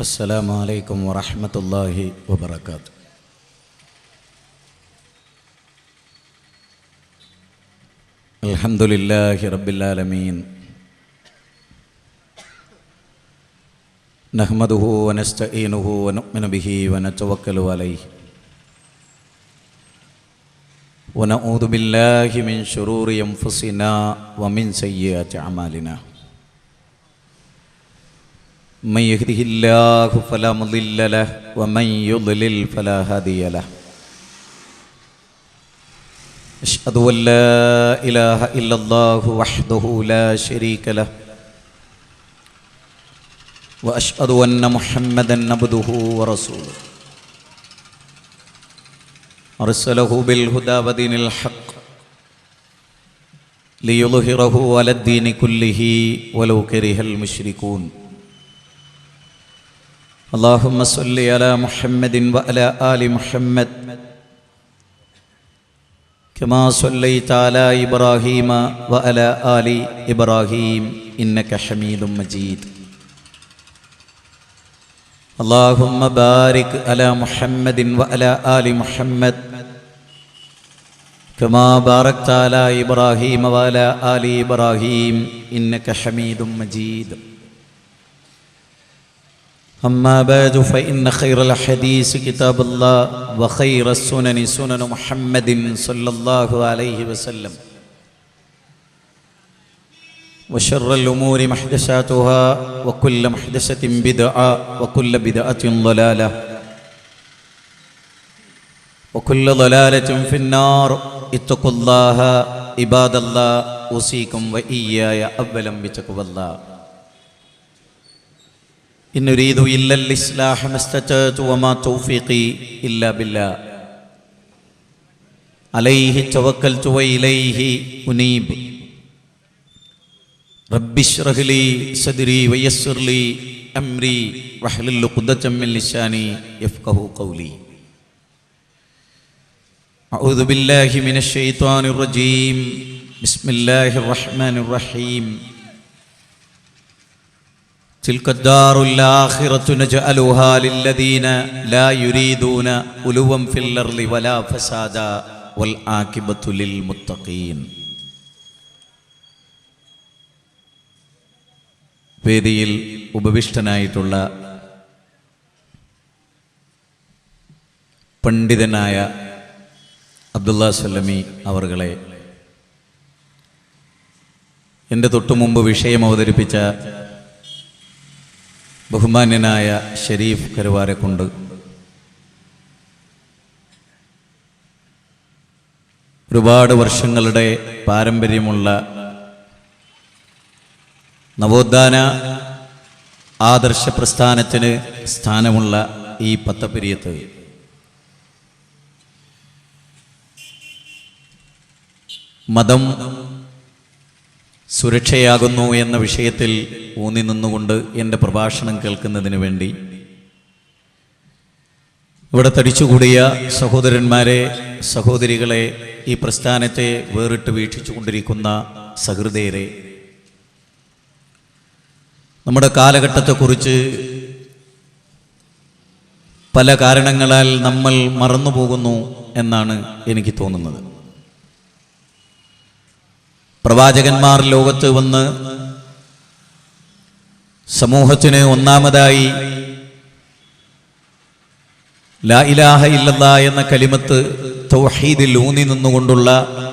അസ്സലാമു അലൈക്കും വറഹ്മത്തുള്ളാഹി വബറകാതുഹു. അൽഹംദുലില്ലാഹി റബ്ബിൽ ആലമീൻ. നഹ്മദുഹു വനസ്തഈനുഹു വനുഅ്മിനു ബിഹി വനതവക്കലു അലൈഹി വനഊദു ബില്ലാഹി മിൻ ശുറൂരി അൻഫുസിനാ വമിൻ സയ്യിആതി അഅമാലിനാ. من يهده الله فلا مضل له ومن يضلل فلا هادي له. أشهد أن لا إله إلا الله وحده لا شريك له وأشهد أن محمدا عبده ورسوله أرسله بالهدى ودين الحق ليظهره على الدين كله ولو كره المشركون. اللهم صل على محمد وعلى آل محمد كما صليت على إبراهيم وعلى آل إبراهيم إنك حميد مجيد. اللهم بارك على محمد وعلى آل محمد كما باركت على إبراهيم وعلى آل إبراهيم إنك حميد مجيد. أما بعد فإن خير الحديث كتاب الله وخير السنن سنن محمد صلى الله عليه وسلم وشر الأمور محدثاتها وكل محدثة بدعة وكل بدعة ضلالة وكل ضلالة في النار. اتقوا الله عباد الله أوصيكم وإياي أولا بتقوى الله. إن أريد إلا الإصلاح ما استطعت وما توفيقي إلا بالله عليه توكلت وإليه أنيب. رب اشرح لي صدري ويسر لي أمري واحلل عقدة من لساني يفقهوا قولي. أعوذ بالله من الشيطان الرجيم. بسم الله الرحمن الرحيم. تلك الدار الآخرة نجعلها للذين لا يريدون علوا في الأرض ولا فسادا والعاقبة للمتقين. വേദിയിൽ ഉപവിഷ്ടനായിട്ടുള്ള പണ്ഡിതനായ അബ്ദുള്ള സല്ലമി അവർകളെ, എൻ്റെ തൊട്ടുമുമ്പ് വിഷയം അവതരിപ്പിച്ച ബഹുമാന്യനായ ഷരീഫ് കരുവാരെക്കുണ്ട്, ഒരുപാട് വർഷങ്ങളുടെ പാരമ്പര്യമുള്ള നവോത്ഥാന ആദർശ പ്രസ്ഥാനത്തിന് സ്ഥാനമുള്ള ഈ പത്തപ്പിരിയത്ത് മതം സുരക്ഷയാകുന്നു എന്ന വിഷയത്തിൽ ഊന്നി നിന്നുകൊണ്ട് എൻ്റെ പ്രഭാഷണം കേൾക്കുന്നതിന് വേണ്ടി ഇവിടെ തടിച്ചുകൂടിയ സഹോദരന്മാരെ, സഹോദരികളെ, ഈ പ്രസ്ഥാനത്തെ വേറിട്ട് വീക്ഷിച്ചുകൊണ്ടിരിക്കുന്ന സഹൃദയരെ, നമ്മുടെ കാലഘട്ടത്തെക്കുറിച്ച് പല കാരണങ്ങളാൽ നമ്മൾ മറന്നുപോകുന്നു എന്നാണ് എനിക്ക് തോന്നുന്നത്. പ്രവാചകന്മാർ ലോകത്ത് വന്ന് സമൂഹത്തിന് ഒന്നാമതായി ലാ ഇലാഹ ഇല്ലല്ലാഹ് എന്ന കലിമത്ത് തൗഹീദിൽ ഊന്നി നിന്നുകൊണ്ടുള്ള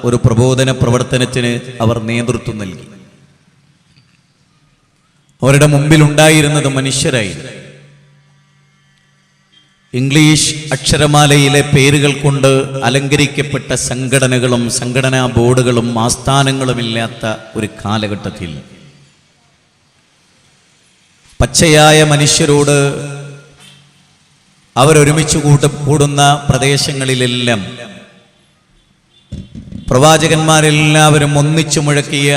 ഒരു പ്രബോധന പ്രവർത്തനത്തിന് അവർ നേതൃത്വം നൽകി. അവരുടെ മുമ്പിലുണ്ടായിരുന്നത് മനുഷ്യരായിരുന്നു. ഇംഗ്ലീഷ് അക്ഷരമാലയിലെ പേരുകൾ കൊണ്ട് അലങ്കരിക്കപ്പെട്ട സംഘടനകളും സംഘടനാ ബോർഡുകളും ആസ്ഥാനങ്ങളുമില്ലാത്ത ഒരു കാലഘട്ടത്തിൽ പച്ചയായ മനുഷ്യരോട് അവരൊരുമിച്ച് കൂടുന്ന പ്രദേശങ്ങളിലെല്ലാം പ്രവാചകന്മാരെല്ലാവരും ഒന്നിച്ചു മുഴക്കിയ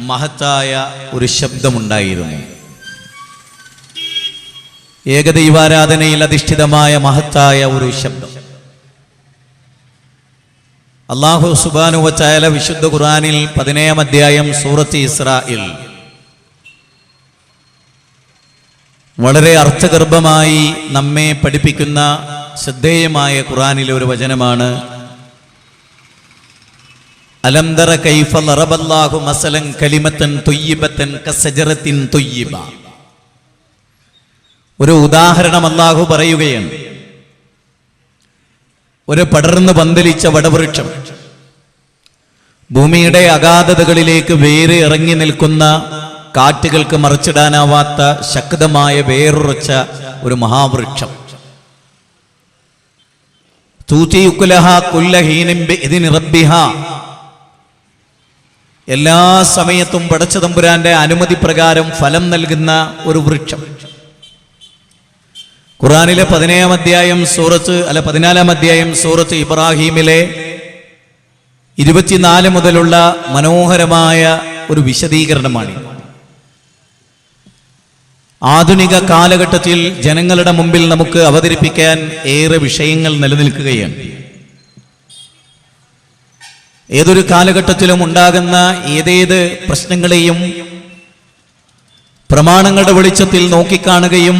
മഹത്തായ ഒരു ശബ്ദമുണ്ടായിരുന്നു. ഏകദൈവാരാധനയിൽ അധിഷ്ഠിതമായ മഹത്തായ ഒരു ശബ്ദം. അല്ലാഹു സുബ്ഹാനഹു വ തആല വിശുദ്ധ ഖുർആനിൽ 17-ാം അധ്യായം സൂറത്ത് ഇസ്രായിൽ വളരെ അർത്ഥഗർഭമായി നമ്മെ പഠിപ്പിക്കുന്ന ശ്രദ്ധേയമായ ഖുർആനിലെ ഒരു വചനമാണ് അലം തറ കൈഫ ലറബല്ലാഹു മസലൻ കലിമത്തൻ ത്വയ്യിബത്തൻ കസജറത്തിൻ ത്വയ്യിബ. ഒരു ഉദാഹരണം അല്ലാഹു പറയുകയാണ്. ഒരു പടർന്നു പന്തലിച്ച വടവൃക്ഷം, ഭൂമിയുടെ അഗാധതകളിലേക്ക് വേര് ഇറങ്ങി നിൽക്കുന്ന, കാറ്റുകൾക്ക് മറിച്ചിടാനാവാത്ത ശക്തമായ വേറുറച്ച ഒരു മഹാവൃക്ഷം. തൂതി ഉക്കുലഹ കുല്ല ഹീനിൻ ബിഇദ്നി റബ്ബിഹാ. എല്ലാ സമയത്തും പടച്ച തമ്പുരാന്റെ അനുമതി പ്രകാരം ഫലം നൽകുന്ന ഒരു വൃക്ഷം. ഖുർആനിലെ 14-ാം അധ്യായം സൂറത്ത് ഇബ്രാഹീമിലെ 24 മുതലുള്ള മനോഹരമായ ഒരു വിശദീകരണമാണ്. ആധുനിക കാലഘട്ടത്തിൽ ജനങ്ങളുടെ മുമ്പിൽ നമുക്ക് അവതരിപ്പിക്കാൻ ഏറെ വിഷയങ്ങൾ നിലനിൽക്കുകയാണ്. ഏതൊരു കാലഘട്ടത്തിലും ഉണ്ടാകുന്ന ഏതേത് പ്രശ്നങ്ങളെയും പ്രമാണങ്ങളുടെ വെളിച്ചത്തിൽ നോക്കിക്കാണുകയും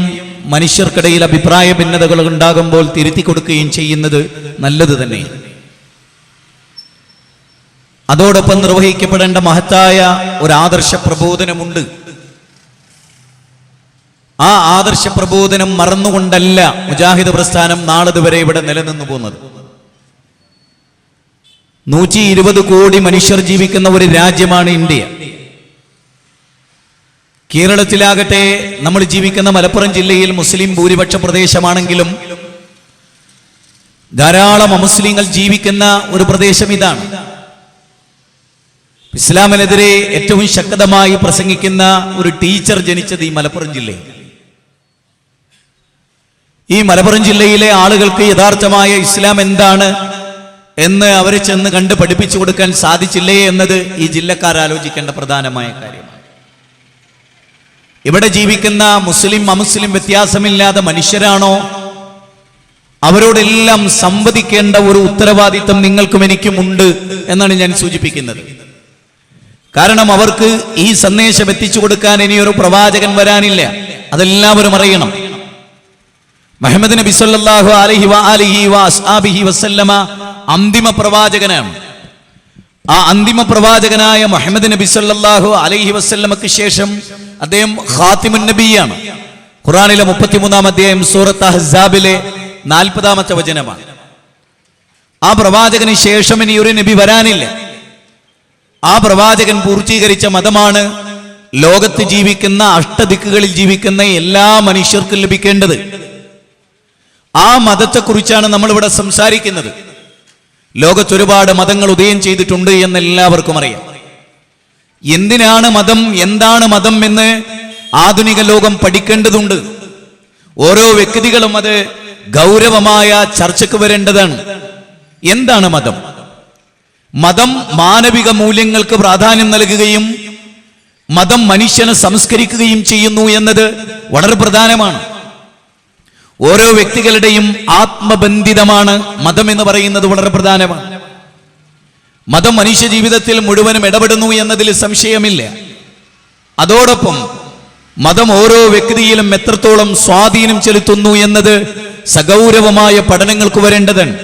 മനുഷ്യർക്കിടയിൽ അഭിപ്രായ ഭിന്നതകൾ ഉണ്ടാകുമ്പോൾ തിരുത്തി കൊടുക്കുകയും ചെയ്യുന്നത് നല്ലത് തന്നെ. അതോടൊപ്പം നിർവഹിക്കപ്പെടേണ്ട മഹത്തായ ഒരു ആദർശ പ്രബോധനമുണ്ട്. ആ ആദർശ പ്രബോധനം മറന്നുകൊണ്ടല്ല മുജാഹിദ് പ്രസ്ഥാനം നാളിതുവരെ ഇവിടെ നിലനിന്നു പോകുന്നത്. 120 കോടി മനുഷ്യർ ജീവിക്കുന്ന ഒരു രാജ്യമാണ് ഇന്ത്യ. കേരളത്തിലാകട്ടെ, നമ്മൾ ജീവിക്കുന്ന മലപ്പുറം ജില്ലയിൽ മുസ്ലിം ഭൂരിപക്ഷ പ്രദേശമാണെങ്കിലും ധാരാളം അമുസ്ലിങ്ങൾ ജീവിക്കുന്ന ഒരു പ്രദേശം ഇതാണ്. ഇസ്ലാമിനെതിരെ ഏറ്റവും ശക്തമായി പ്രസംഗിക്കുന്ന ഒരു ടീച്ചർ ജനിച്ചത് ഈ മലപ്പുറം ജില്ലയിൽ. ഈ മലപ്പുറം ജില്ലയിലെ ആളുകൾക്ക് യഥാർത്ഥമായ ഇസ്ലാം എന്താണ് എന്ന് അവരെ ചെന്ന് കണ്ട് പഠിപ്പിച്ചു കൊടുക്കാൻ സാധിച്ചില്ലേ എന്നത് ഈ ജില്ലക്കാർ ആലോചിക്കേണ്ട പ്രധാനമായ കാര്യമാണ്. ഇവിടെ ജീവിക്കുന്ന മുസ്ലിം അമുസ്ലിം വ്യത്യാസമില്ലാതെ മനുഷ്യരാണോ, അവരോടെല്ലാം സംവദിക്കേണ്ട ഒരു ഉത്തരവാദിത്തം നിങ്ങൾക്കും എനിക്കും ഉണ്ട് എന്നാണ് ഞാൻ സൂചിപ്പിക്കുന്നത്. കാരണം അവർക്ക് ഈ സന്ദേശം എത്തിച്ചു കൊടുക്കാൻ ഇനിയൊരു പ്രവാചകൻ വരാനില്ല, അതെല്ലാവരും അറിയണം. മുഹമ്മദ് നബി സല്ലല്ലാഹു അലൈഹി വസല്ലമ അന്തിമ പ്രവാചകനാണ്. ആ അന്തിമ പ്രവാചകനായ മുഹമ്മദ് നബി സല്ലല്ലാഹു അലൈഹി വസല്ലമക്ക് ശേഷം അദ്ദേഹം ഖാതിമുൻ നബിയാണ്. ഖുർആനിലെ 33-ാം അധ്യായം സൂറത്ത് അഹ്സാബിലെ 40-ാമത്തെ വചനമാണ്. ആ പ്രവാചകന് ശേഷം ഇനി ഒരു നബി വരാനില്ല. ആ പ്രവാചകൻ പൂർത്തീകരിച്ച മതമാണ് ലോകത്ത് ജീവിക്കുന്ന, അഷ്ടദിക്കുകളിൽ ജീവിക്കുന്ന എല്ലാ മനുഷ്യർക്കും ലഭിക്കേണ്ടത്. ആ മതത്തെക്കുറിച്ചാണ് നമ്മളിവിടെ സംസാരിക്കുന്നത്. ലോകത്ത് ഒരുപാട് മതങ്ങൾ ഉദയം ചെയ്തിട്ടുണ്ട് എന്ന് എല്ലാവർക്കും അറിയാം. എന്തിനാണ് മതം, എന്താണ് മതം എന്ന് ആധുനിക ലോകം പഠിക്കേണ്ടതുണ്ട്. ഓരോ വ്യക്തികളും അത് ഗൗരവമായ ചർച്ചയ്ക്ക് വരേണ്ടതാണ്. എന്താണ് മതം? മതം മാനവിക മൂല്യങ്ങൾക്ക് പ്രാധാന്യം നൽകുകയും മതം മനുഷ്യനെ സംസ്കരിക്കുകയും ചെയ്യുന്നു എന്നത് വളരെ പ്രധാനമാണ്. ഓരോ വ്യക്തികളുടെയും ആത്മബന്ധിതമാണ് മതം എന്ന് പറയുന്നത് വളരെ പ്രധാനമാണ്. മതം മനുഷ്യ ജീവിതത്തിൽ മുഴുവനും ഇടപെടുന്നു എന്നതിൽ സംശയമില്ല. അതോടൊപ്പം മതം ഓരോ വ്യക്തിയിലും എത്രത്തോളം സ്വാധീനം ചെലുത്തുന്നു എന്നത് സഗൗരവമായ പഠനങ്ങൾക്ക് വരേണ്ടതാണ്.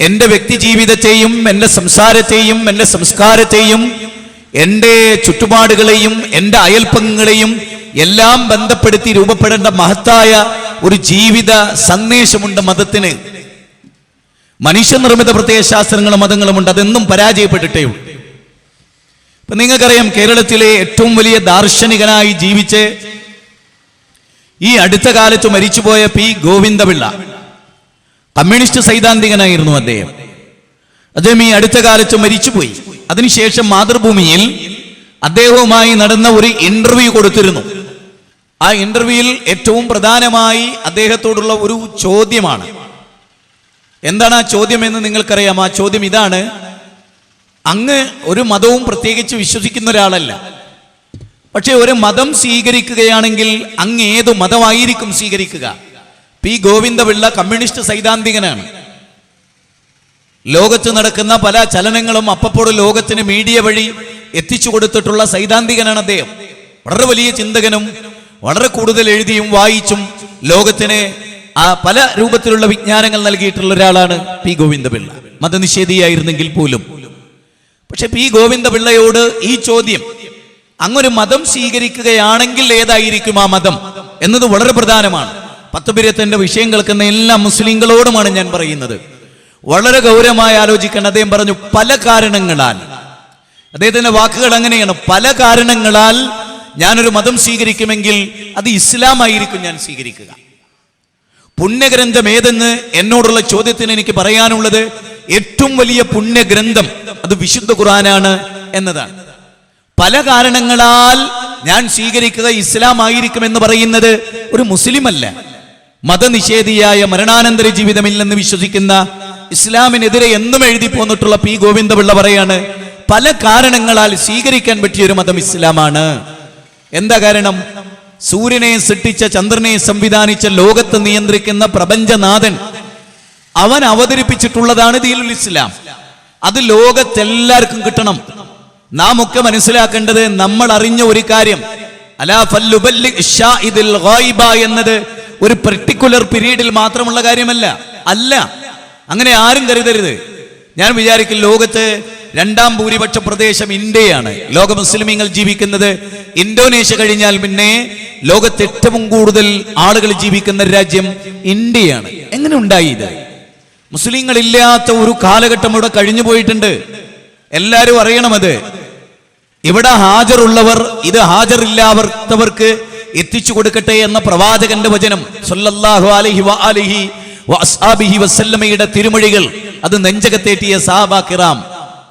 എൻ്റെ വ്യക്തി ജീവിതത്തെയും എൻ്റെ സംസാരത്തെയും എൻ്റെ സംസ്കാരത്തെയും എൻ്റെ ചുറ്റുപാടുകളെയും എൻ്റെ അയൽപ്പങ്ങളെയും എല്ലാം ബന്ധപ്പെടുത്തി രൂപപ്പെടേണ്ട മഹത്തായ ഒരു ജീവിത സന്ദേശമുണ്ട് മതത്തിന്. മനുഷ്യനിർമ്മിത പ്രത്യയശാസ്ത്രങ്ങളും മതങ്ങളുമുണ്ട്, അതെന്നും പരാജയപ്പെട്ടിട്ടേ ഉള്ളൂ. ഇപ്പൊ നിങ്ങൾക്കറിയാം, കേരളത്തിലെ ഏറ്റവും വലിയ ദാർശനികനായി ജീവിച്ച് ഈ അടുത്ത കാലത്ത് മരിച്ചുപോയ പി ഗോവിന്ദപിള്ള കമ്മ്യൂണിസ്റ്റ് സൈദ്ധാന്തികനായിരുന്നു അദ്ദേഹം. ഈ അടുത്ത കാലത്ത് മരിച്ചുപോയി. അതിനുശേഷം മാതൃഭൂമിയിൽ അദ്ദേഹവുമായി നടന്ന ഒരു ഇന്റർവ്യൂ കൊടുത്തിരുന്നു. ആ ഇന്റർവ്യൂവിൽ ഏറ്റവും പ്രധാനമായി അദ്ദേഹത്തോടുള്ള ഒരു ചോദ്യമാണ്. എന്താണ് ആ ചോദ്യം എന്ന് നിങ്ങൾക്കറിയാം. ആ ചോദ്യം ഇതാണ്: അങ്ങ് ഒരു മതവും പ്രത്യേകിച്ച് വിശ്വസിക്കുന്ന ഒരാളല്ല, പക്ഷെ ഒരു മതം സ്വീകരിക്കുകയാണെങ്കിൽ അങ്ങ് ഏതു മതമായിരിക്കും സ്വീകരിക്കുക? പി ഗോവിന്ദപിള്ള കമ്മ്യൂണിസ്റ്റ് സൈദ്ധാന്തികനാണ്. ലോകത്ത് നടക്കുന്ന പല ചലനങ്ങളും അപ്പപ്പോൾ ലോകത്തിന് മീഡിയ വഴി എത്തിച്ചു കൊടുത്തിട്ടുള്ള സൈദ്ധാന്തികനാണ് അദ്ദേഹം. വളരെ വലിയ ചിന്തകനും വളരെ കൂടുതൽ എഴുതിയും വായിച്ചും ലോകത്തിന് പല രൂപത്തിലുള്ള വിജ്ഞാനങ്ങൾ നൽകിയിട്ടുള്ള ഒരാളാണ് പി ഗോവിന്ദപിള്ള. മതനിഷേധിയായിരുന്നെങ്കിൽ പോലും. പക്ഷെ പി ഗോവിന്ദപിള്ളയോട് ഈ ചോദ്യം, അങ്ങൊരു മതം സ്വീകരിക്കുകയാണെങ്കിൽ ഏതായിരിക്കും ആ മതം എന്നത് വളരെ പ്രധാനമാണ്. പത്തുപിരത്തിന്റെ വിഷയം കേൾക്കുന്ന എല്ലാ മുസ്ലിങ്ങളോടുമാണ് ഞാൻ പറയുന്നത്. വളരെ ഗൗരവമായി ആലോചിക്കണം. അദ്ദേഹം പറഞ്ഞു, പല കാരണങ്ങളാൽ, അദ്ദേഹത്തിന്റെ വാക്കുകൾ അങ്ങനെയാണ്, പല കാരണങ്ങളാൽ ഞാനൊരു മതം സ്വീകരിക്കുമെങ്കിൽ അത് ഇസ്ലാം ആയിരിക്കും ഞാൻ സ്വീകരിക്കുക. പുണ്യഗ്രന്ഥം ഏതെന്ന് എന്നോടുള്ള ചോദ്യത്തിന് എനിക്ക് പറയാനുള്ളത്, ഏറ്റവും വലിയ പുണ്യഗ്രന്ഥം അത് വിശുദ്ധ ഖുർആനാണ് എന്നതാണ്. പല കാരണങ്ങളാൽ ഞാൻ സ്വീകരിക്കുക ഇസ്ലാം ആയിരിക്കും എന്ന് പറയുന്നത് ഒരു മുസ്ലിം അല്ല, മതനിഷേധിയായ മരണാനന്തര ജീവിതമില്ലെന്ന് വിശ്വസിക്കുന്ന, ഇസ്ലാമിനെതിരെ എന്നും എഴുതി പോന്നിട്ടുള്ള പി ഗോവിന്ദപിള്ള പറയാണ്, പല കാരണങ്ങളാൽ സ്വീകരിക്കാൻ പറ്റിയൊരു മതം ഇസ്ലാമാണ്. എന്താ കാരണം? സൂര്യനെ സൃഷ്ടിച്ച, ചന്ദ്രനെ സംവിധാനിച്ച, ലോകത്തെ നിയന്ത്രിക്കുന്ന പ്രപഞ്ചനാഥൻ അവൻ അവതരിപ്പിച്ചിട്ടുള്ളതാണ് ദീനുൽ ഇസ്ലാം. അത് ലോകത്തെല്ലാവർക്കും കിട്ടണം. നാം ഒക്കെ മനസ്സിലാക്കേണ്ടത്, നമ്മൾ അറിഞ്ഞ ഒരു കാര്യം, അലാ ഫല്ലുബല്ലിഗ് ഷാഹിദുൽ ഗായിബ എന്നത് ഒരു പെർട്ടിക്കുലർ പീരീഡിൽ മാത്രമുള്ള കാര്യമല്ല. അല്ല, അങ്ങനെ ആരും കരുതരുത്. ഞാൻ വിചാരിക്കും ലോകത്ത് രണ്ടാം ഭൂരിപക്ഷ പ്രദേശം ഇന്ത്യയാണ്. ലോക മുസ്ലിമീങ്ങൾ ജീവിക്കുന്നത് ഇന്തോനേഷ്യ കഴിഞ്ഞാൽ പിന്നെ ലോകത്ത് ഏറ്റവും കൂടുതൽ ആളുകൾ ജീവിക്കുന്ന രാജ്യം ഇന്ത്യയാണ്. എങ്ങനെ ഉണ്ടായി ഇത്? മുസ്ലിങ്ങളില്ലാത്ത ഒരു കാലഘട്ടം ഇവിടെ കഴിഞ്ഞു പോയിട്ടുണ്ട്. എല്ലാവരും അറിയണമത്. ഇവിടെ ഹാജറുള്ളവർ ഇത് ഹാജറില്ലാത്തവർക്ക് എത്തിച്ചു കൊടുക്കട്ടെ എന്ന പ്രവാചകന്റെ വചനം സല്ലല്ലാഹു അലൈഹി വഅലിഹി വഅസ്ഹാബിഹി വസല്ലമയുടെ തിരുമൊഴികൾ അത് നെഞ്ചകത്തേറ്റിയ സഹാബാ കിറാം.